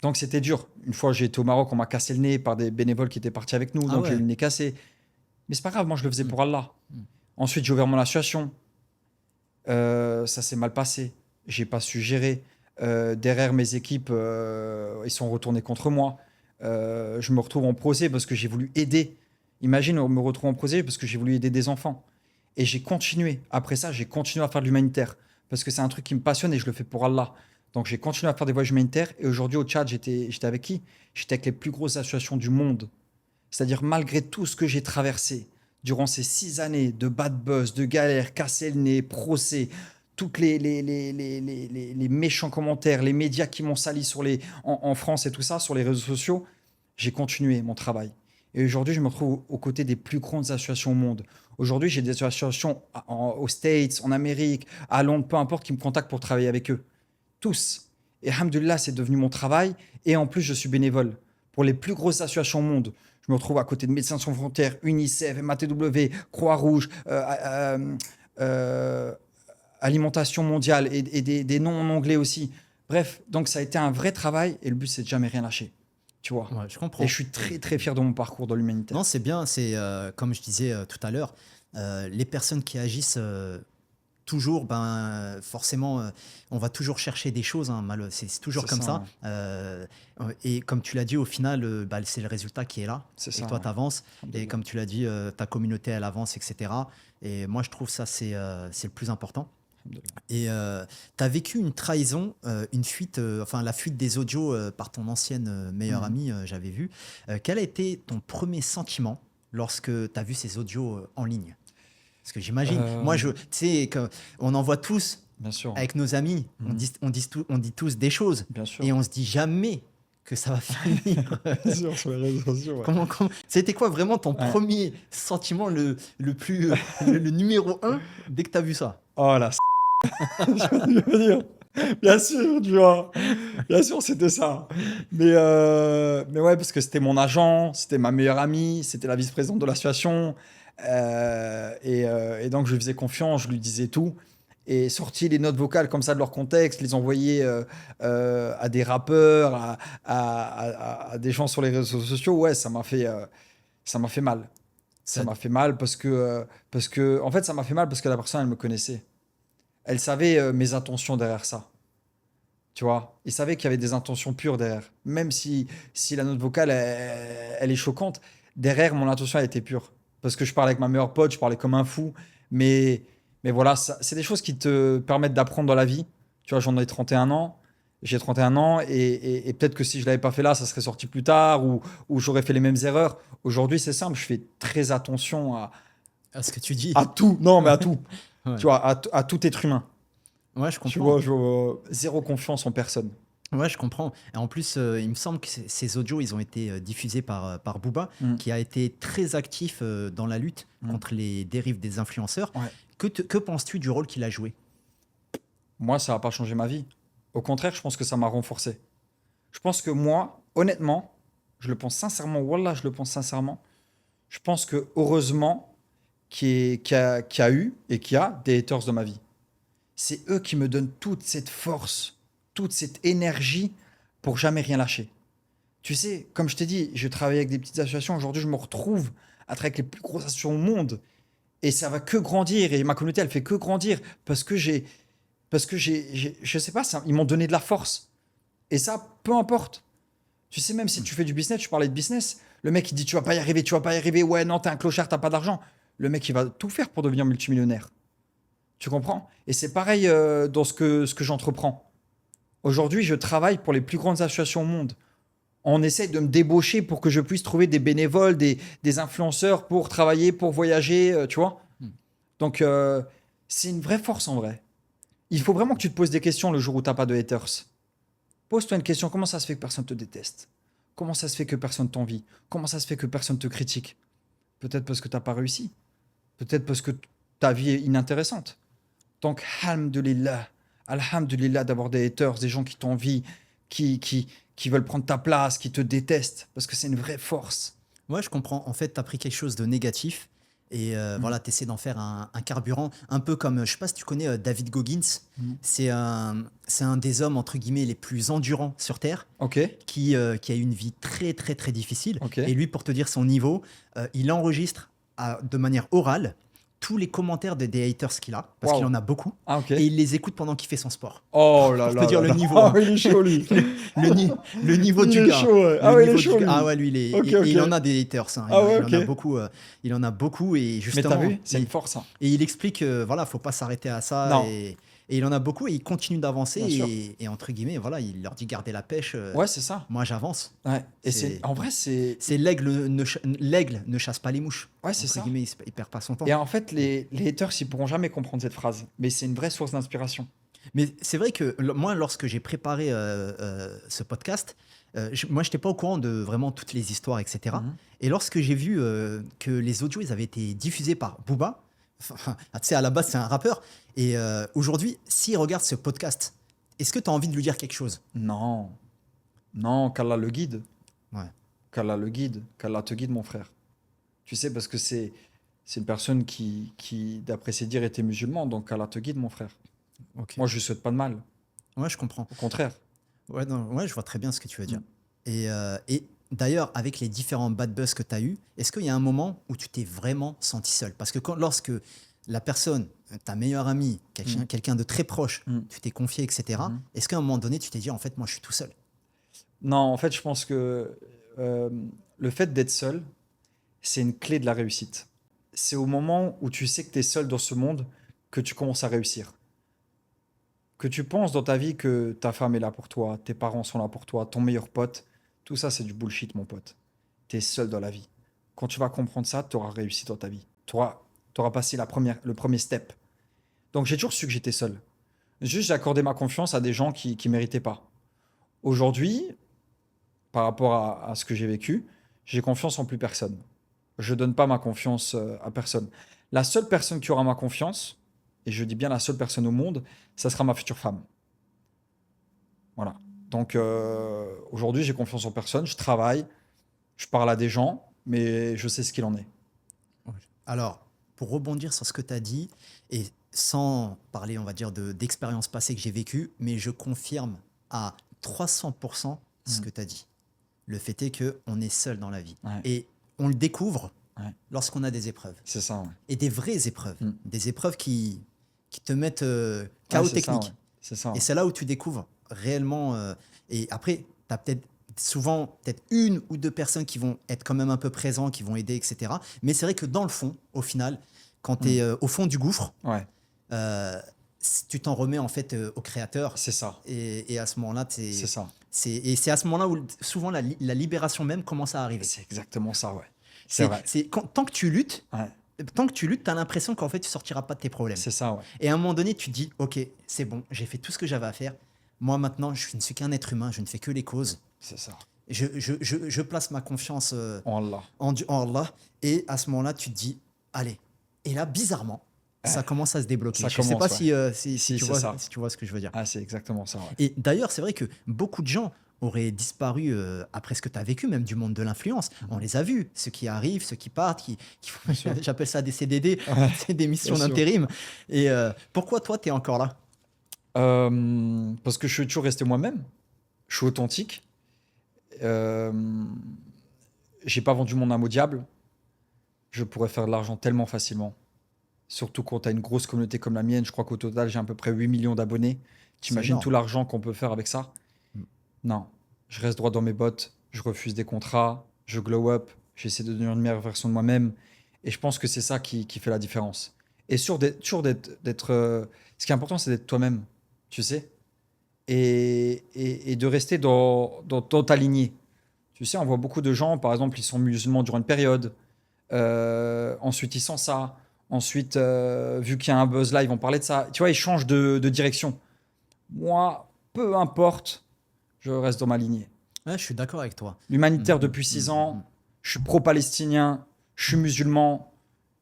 Donc c'était dur. Une fois j'ai été au Maroc, on m'a cassé le nez par des bénévoles qui étaient partis avec nous, ah donc j'ai eu ouais. le nez cassé. Mais c'est pas grave, moi je le faisais Mm, pour Allah. mm. Ensuite j'ai ouvert mon association. Ça s'est mal passé. J'ai pas su gérer. Derrière mes équipes, ils sont retournés contre moi. Je me retrouve en procès parce que j'ai voulu aider. Imagine, on me retrouve en procès parce que j'ai voulu aider des enfants. Et j'ai continué. Après ça, j'ai continué à faire de l'humanitaire. Parce que c'est un truc qui me passionne et je le fais pour Allah. Donc j'ai continué à faire des voyages humanitaires. Et aujourd'hui, au Tchad, j'étais avec qui? J'étais avec les plus grosses associations du monde. C'est-à-dire, malgré tout ce que j'ai traversé durant ces 6 années de bad buzz, de galères, casser le nez, procès, toutes les méchants commentaires, les médias qui m'ont sali en France et tout ça, sur les réseaux sociaux, j'ai continué mon travail. Et aujourd'hui, je me retrouve aux côtés des plus grandes associations au monde. Aujourd'hui, j'ai des associations aux States, en Amérique, à Londres, peu importe, qui me contactent pour travailler avec eux. Tous. Et alhamdoulilah, c'est devenu mon travail. Et en plus, je suis bénévole pour les plus grosses associations au monde. Je me retrouve à côté de Médecins sans frontières, UNICEF, MATW, Croix-Rouge, euh, Alimentation mondiale et des noms en anglais aussi. Bref, donc ça a été un vrai travail et le but, c'est de jamais rien lâcher. Tu vois. Ouais, je Et je comprends. suis très, très fier de mon parcours dans Non, l'humanitaire. c'est bien, c'est comme je disais tout à l'heure, les personnes qui agissent toujours, ben, forcément, on va toujours chercher des choses, hein, c'est toujours C'est comme ça, ça. ouais. Et comme tu l'as dit, au final, bah, c'est le résultat qui est là. C'est Et ça, toi, ouais. tu avances. Et Alhamdoulilah. comme tu l'as dit, ta communauté, elle avance, etc. Et moi, je trouve ça, c'est le plus important. Alhamdoulilah. Et tu as vécu une trahison, une fuite, enfin la fuite des audios par ton ancienne meilleure Mhm. amie, j'avais vu. Quel a été ton premier sentiment lorsque tu as vu ces audios en ligne? Parce que j'imagine, moi, Euh, tu sais, on en voit tous Bien sûr, avec nos amis, Mhm. on dit tous des choses Bien sûr. et on se dit jamais que ça va finir. Bien sûr, sur les réseaux sociaux, ouais. C'était quoi vraiment ton Ouais. premier sentiment, le plus, le numéro un dès que tu as vu ça? Oh là, je veux dire. Bien sûr, tu vois. Bien sûr, c'était ça. Mais ouais, parce que c'était mon agent, c'était ma meilleure amie, c'était la vice-présidente de l'association. Et donc, je lui faisais confiance, je lui disais tout. Et sorti les notes vocales comme ça de leur contexte, les envoyer à des rappeurs, à des gens sur les réseaux sociaux, ouais, ça m'a fait mal. Ça Ça- m'a fait mal parce que, en fait, ça m'a fait mal parce que la personne, elle me connaissait. Elle savait mes intentions derrière ça. Tu vois, il savait qu'il y avait des intentions pures derrière. Même si la note vocale, elle est choquante, derrière, mon intention, elle était pure. Parce que je parlais avec ma meilleure pote, je parlais comme un fou. Mais, mais voilà, c'est des choses qui te permettent d'apprendre dans la vie. Tu vois, j'en ai 31 ans. J'ai 31 ans et peut-être que si je l'avais pas fait là, ça serait sorti plus tard ou j'aurais fait les mêmes erreurs. Aujourd'hui, c'est simple, je fais très attention à ce que tu dis. à tout. Non, mais à tout. Ouais. Tu vois, à tout être humain. Ouais, je Tu comprends. vois, zéro confiance en personne. Ouais, je comprends. Et en plus, il me semble que ces audios, ils ont été diffusés par Booba, Mm, qui a été très actif dans la lutte mm. contre les dérives des influenceurs. Ouais. Que penses-tu du rôle qu'il a joué? Moi, ça n'a pas changé ma vie. Au contraire, je pense que ça m'a renforcé. Je pense que moi, honnêtement, je le pense sincèrement, Wallah, je le pense sincèrement. Je pense que heureusement qu'il y a eu et qu'il y a des haters dans ma vie. C'est eux qui me donnent toute cette force, toute cette énergie pour jamais rien lâcher. Tu sais, comme je t'ai dit, je travaille avec des petites associations. Aujourd'hui, je me retrouve à travailler avec les plus grosses associations au monde. Et ça va que grandir. Et ma communauté, elle fait que grandir. Parce que je sais pas, ils m'ont donné de la force. Et ça, peu importe. Tu sais, même si tu fais du business, tu parlais de business, le mec il dit tu vas pas y arriver, tu vas pas y arriver, ouais, non, t'es un clochard, t'as pas d'argent. Le mec il va tout faire pour devenir multimillionnaire. Tu comprends? Et c'est pareil dans ce que j'entreprends. Aujourd'hui, je travaille pour les plus grandes associations au monde. On essaye de me débaucher pour que je puisse trouver des bénévoles, des influenceurs pour travailler, pour voyager, tu vois. Hmm. Donc, c'est une vraie force en vrai. Il faut vraiment que tu te poses des questions le jour où tu n'as pas de haters. Pose-toi une question, comment ça se fait que personne te déteste? Comment ça se fait que personne t'envie? Comment ça se fait que personne te critique? Peut-être parce que tu n'as pas réussi. Peut-être parce que ta vie est inintéressante. Donc, alhamdulillah d'avoir des haters, des gens qui t'envient, qui veulent prendre ta place, qui te détestent, parce que c'est une vraie force. Ouais, je comprends. En fait, tu as pris quelque chose de négatif et Mm. voilà, tu essaies d'en faire un carburant, un peu comme, je sais pas si tu connais David Goggins. Mm. C'est un des hommes, entre guillemets, les plus endurants sur Terre, Ok, qui a eu une vie très, très, très difficile. ok. Et lui, pour te dire son niveau, il enregistre de manière orale tous les commentaires des haters qu'il a, parce qu'il Waouh. en a beaucoup, Ah, ok. et il les écoute pendant qu'il fait son sport. Oh là Pour te là dire là le là. niveau, Ah hein. oui, il est chaud, lui. Le niveau Il du est gars. chaud, ouais. Le Ah ouais, il est niveau chaud, du gars. lui. Ah ouais, lui, Ok, et il ok. en a des haters, hein. Ah ouais, Il en a ok. beaucoup. Il en a beaucoup et Mais t'as justement, vu, c'est une force, hein. et il explique que voilà, faut pas s'arrêter à ça Non, et il en a beaucoup et il continue d'avancer bien sûr. et entre guillemets, voilà, il leur dit gardez la pêche. Ouais, c'est ça. Moi, j'avance. Ouais. Et C'est en vrai, c'est. c'est l'aigle ne chasse pas les mouches. Ouais, c'est Entre ça. guillemets, il perd pas son temps. Et en fait, les haters, ils pourront jamais comprendre cette phrase. Mais c'est une vraie source d'inspiration. Mais c'est vrai que moi, lorsque j'ai préparé ce podcast, moi, je n'étais pas au courant de vraiment toutes les histoires, etc. Mhm. Et lorsque j'ai vu que les audios, ils avaient été diffusés par Booba, enfin, tu sais, à la base, c'est un rappeur. Et aujourd'hui, s'il regarde ce podcast, est-ce que tu as envie de lui dire quelque chose? Non, non, qu'Allah le guide. Ouais, Qu'Allah le guide. Qu'Allah te guide, mon frère. Tu sais, parce que c'est une personne qui, d'après ses dires, était musulman. Donc qu'Allah te guide, mon frère. ok. Moi, je lui souhaite pas de mal. Ouais, je comprends. Au contraire. Ouais, non, ouais, je vois très bien ce que tu veux dire. Mm. Et d'ailleurs, avec les différents bad buzz que tu as eu, est-ce qu'il y a un moment où tu t'es vraiment senti seul? Parce que lorsque la personne, ta meilleure amie, Mm. quelqu'un de très proche, Mm. tu t'es confié, etc., Mhm. est-ce qu'à un moment donné, tu t'es dit, en fait, moi, je suis tout seul? Non, en fait, je pense que euh, le fait d'être seul, c'est une clé de la réussite. C'est au moment où tu sais que tu es seul dans ce monde que tu commences à réussir. Que tu penses dans ta vie que ta femme est là pour toi, tes parents sont là pour toi, ton meilleur pote, tout ça c'est du bullshit mon pote. Tu es seul dans la vie. Quand tu vas comprendre ça, tu auras réussi dans ta vie. Tu auras passé le premier step. Donc j'ai toujours su que j'étais seul. Juste j'ai accordé ma confiance à des gens qui ne méritaient pas. Aujourd'hui, par rapport à ce que j'ai vécu, j'ai confiance en plus personne. Je donne pas ma confiance à personne. La seule personne qui aura ma confiance, et je dis bien la seule personne au monde, ça sera ma future femme. Voilà. Donc aujourd'hui, j'ai confiance en personne, je travaille, je parle à des gens, mais je sais ce qu'il en est. Ouais. Alors, pour rebondir sur ce que tu as dit, et sans parler, on va dire, d'expériences passées que j'ai vécues, mais je confirme à 300% ce Mm. que tu as dit. Le fait est qu'on est seul dans la vie. Ouais, Et on le découvre ouais, lorsqu'on a des épreuves. c'est ça. Ouais. Et des vraies épreuves. Mm. Des épreuves qui te mettent Ouais, chaos c'est ça. Ouais. technique. C'est ça. Et Ouais. c'est là où tu découvres réellement. Et après, tu as peut-être souvent peut-être une ou deux personnes qui vont être quand même un peu présents, qui vont aider, etc. Mais c'est vrai que dans le fond, au final, quand tu es Mm. au fond du gouffre, Ouais, euh, tu t'en remets en fait au créateur. c'est ça. Et à ce moment-là, C'est ça. c'est à ce moment-là où souvent la libération même commence à arriver. C'est exactement ça. Ouais. C'est vrai. Tant que tu luttes, Ouais, tu as l'impression qu'en fait, tu sortiras pas de tes problèmes. c'est ça. Ouais. Et à un moment donné, tu te dis, ok, c'est bon, j'ai fait tout ce que j'avais à faire. Moi, maintenant, je ne suis qu'un être humain, je ne fais que les causes. C'est ça. Je place ma confiance En Allah. en Allah. Et à ce moment-là, tu te dis, allez. Et là, bizarrement, ça commence à se débloquer. Ça Je ne sais pas commence, si Si, tu c'est vois, ça. si tu vois ce que je veux dire. Ah, c'est exactement ça. Ouais. Et d'ailleurs, c'est vrai que beaucoup de gens auraient disparu après ce que tu as vécu, même du monde de l'influence. On les a vus, ceux qui arrivent, ceux qui partent, Bien sûr. j'appelle ça des CDD, Ouais, c'est des missions bien sûr. d'intérim. Et pourquoi toi, tu es encore là? Parce que je suis toujours resté moi-même. Je suis authentique. Euh, j'ai pas vendu mon âme au diable. Je pourrais faire de l'argent tellement facilement Surtout quand tu as une grosse communauté comme la mienne. Je crois qu'au total, j'ai à peu près 8 millions d'abonnés. C'est T'imagines énorme. tout l'argent qu'on peut faire avec ça? Mm. Non. Je reste droit dans mes bottes. Je refuse des contrats. Je glow up. J'essaie de devenir une meilleure version de moi-même. Et je pense que c'est ça qui fait la différence. Et toujours ce qui est important, c'est d'être toi-même. Tu sais? Et de rester dans ta lignée. Tu sais, on voit beaucoup de gens, par exemple, ils sont musulmans durant une période. Ensuite, ils sont ça. Ensuite, vu qu'il y a un buzz là, ils vont parler de ça. Tu vois, ils changent de direction. Moi, peu importe, je reste dans ma lignée. Ouais, je suis d'accord avec toi. L'humanitaire Mhm, depuis 6 mhm, ans, je suis pro-palestinien, je suis musulman,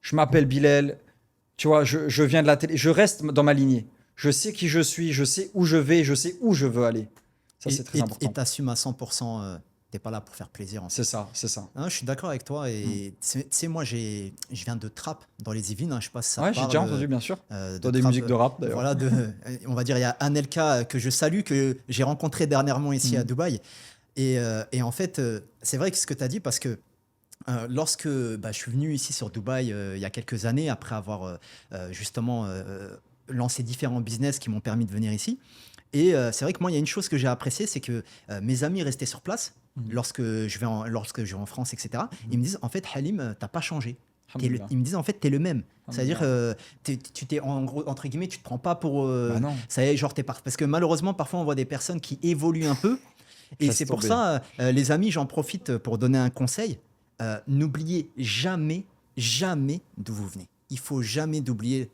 je m'appelle Bilal. Tu vois, je viens de la télé, je reste dans ma lignée. Je sais qui je suis, je sais où je vais, je sais où je veux aller. Ça, c'est très Et important. t'assumes à 100%, t'es pas là pour faire plaisir en C'est fait. ça, c'est ça. Hein, je suis d'accord avec toi. Mm. Et tu sais, moi, je viens de Trappes dans les Yvelines. Hein, je sais pas si ça te Ouais, j'ai parle déjà entendu, bien sûr. de Dans des Trappes. musiques de rap, d'ailleurs. Voilà, on va dire, il y a Anelka que je salue, que j'ai rencontré dernièrement ici à Mm. Dubaï. Et en fait, c'est vrai que ce que tu as dit, parce que lorsque je suis venu ici sur Dubaï il y a quelques années, après avoir justement lancé différents business qui m'ont permis de venir ici, et c'est vrai que moi, il y a une chose que j'ai appréciée, c'est que mes amis restaient sur place Mm. lorsque je vais en France, etc. Ils me disent, en fait, Halim, t'as pas changé. Alhamdoulilah. Ils me disent, en fait, t'es le même. C'est-à-dire, Alhamdoulilah. tu t'es, en gros, entre guillemets, tu te prends pas pour... Bah non, ça y est, genre, parce que malheureusement, parfois, on voit des personnes qui évoluent un peu. Et laisse c'est pour tomber. ça, les amis, j'en profite pour donner un conseil. N'oubliez jamais, jamais d'où vous venez. Il faut jamais oublier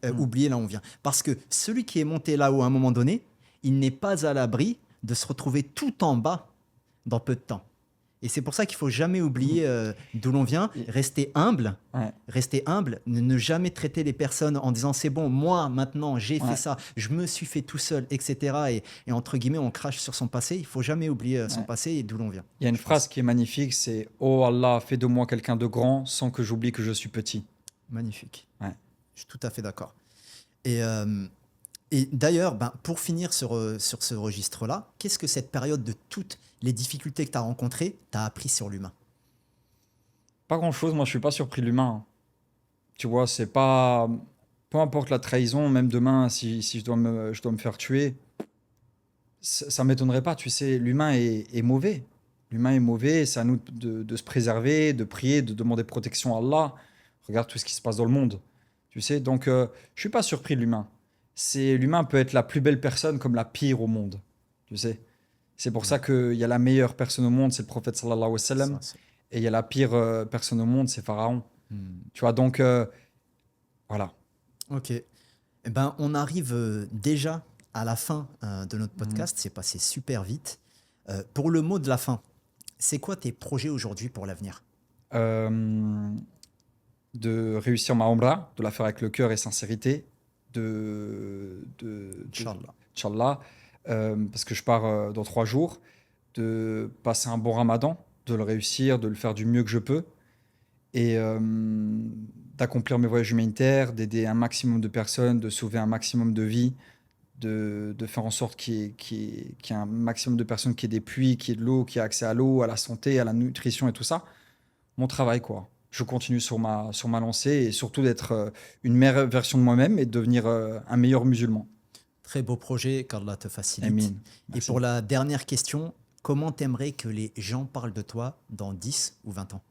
là où on vient. Parce que celui qui est monté là-haut à un moment donné, il n'est pas à l'abri de se retrouver tout en bas dans peu de temps. Et c'est pour ça qu'il faut jamais oublier d'où l'on vient, Et- Ouais, rester humble, ne jamais traiter les personnes en disant c'est bon, moi maintenant j'ai fait ouais, ça, je me suis fait tout seul, etc. Et entre guillemets, on crache sur son passé. Il faut jamais oublier son ouais. passé et d'où l'on vient. Il y a une Je pense. phrase qui est magnifique, c'est Oh Allah, fais de moi quelqu'un de grand sans que j'oublie que je suis petit. Magnifique. Ouais. Je suis tout à fait d'accord. Et, euh, et d'ailleurs, pour finir sur ce registre-là, qu'est-ce que cette période de toutes les difficultés que tu as rencontrées t'a appris sur l'humain? Pas grand-chose, moi je suis pas surpris de l'humain. Hein. Tu vois, c'est pas. Peu importe la trahison, même demain, si je dois me faire tuer, ça m'étonnerait pas, tu sais, l'humain est mauvais. L'humain est mauvais, c'est à nous de se préserver, de prier, de demander protection à Allah. Regarde tout ce qui se passe dans le monde, tu sais. Donc, je suis pas surpris de l'humain. L'humain peut être la plus belle personne comme la pire au monde, tu sais. C'est pour ça qu'il y a la meilleure personne au monde, c'est le prophète sallallahu alayhi wa sallam, Ça, c'est- et il y a la pire personne au monde, c'est Pharaon. Hmm. Tu vois, donc, voilà. Ok. Eh ben, on arrive déjà à la fin de notre Mhm. podcast. C'est passé super vite. Pour le mot de la fin, c'est quoi tes projets aujourd'hui pour l'avenir? Euh, de réussir ma Umrah, de la faire avec le cœur et sincérité, Inch'Allah. Inch'Allah, parce que je pars dans 3 jours, de passer un bon ramadan, de le réussir, de le faire du mieux que je peux, et d'accomplir mes voyages humanitaires, d'aider un maximum de personnes, de sauver un maximum de vies, de faire en sorte qu'il y ait un maximum de personnes qui aient des puits, qui aient de l'eau, qui aient accès à l'eau, à la santé, à la nutrition et tout ça. Mon travail, quoi. Je continue sur ma lancée et surtout d'être une meilleure version de moi-même et de devenir un meilleur musulman. Très beau projet, qu'Allah te facilite. Amin. Et Merci. pour la dernière question, comment t'aimerais que les gens parlent de toi dans 10 ou 20 ans?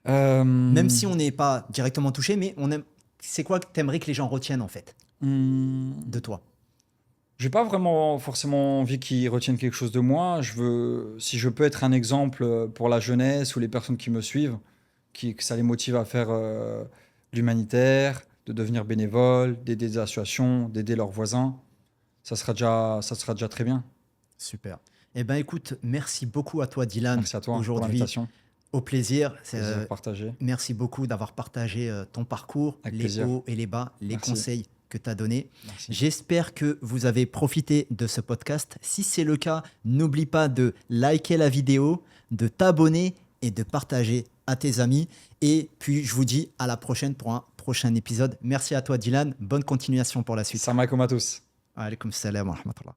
Même si on n'est pas directement touché, mais c'est quoi que t'aimerais que les gens retiennent en fait de toi? J'ai pas vraiment forcément envie qu'ils retiennent quelque chose de moi. Si je peux être un exemple pour la jeunesse ou les personnes qui me suivent, que ça les motive à faire l'humanitaire, de devenir bénévole, d'aider des associations, d'aider leurs voisins, ça sera déjà très bien. Super. Eh ben écoute, merci beaucoup à toi Dylan Merci à toi pour aujourd'hui. l'invitation. Au plaisir. Plaisir partagé. Merci beaucoup d'avoir partagé ton parcours, Avec les plaisir. hauts et les bas, les Merci. conseils que tu as donnés. Merci. J'espère que vous avez profité de ce podcast. Si c'est le cas, n'oublie pas de liker la vidéo, de t'abonner et de partager à tes amis. Et puis, je vous dis à la prochaine pour un prochain épisode. Merci à toi, Dylan. Bonne continuation pour la suite. Salam alaikum à tous. Alaykoum salam wa rahmatullah.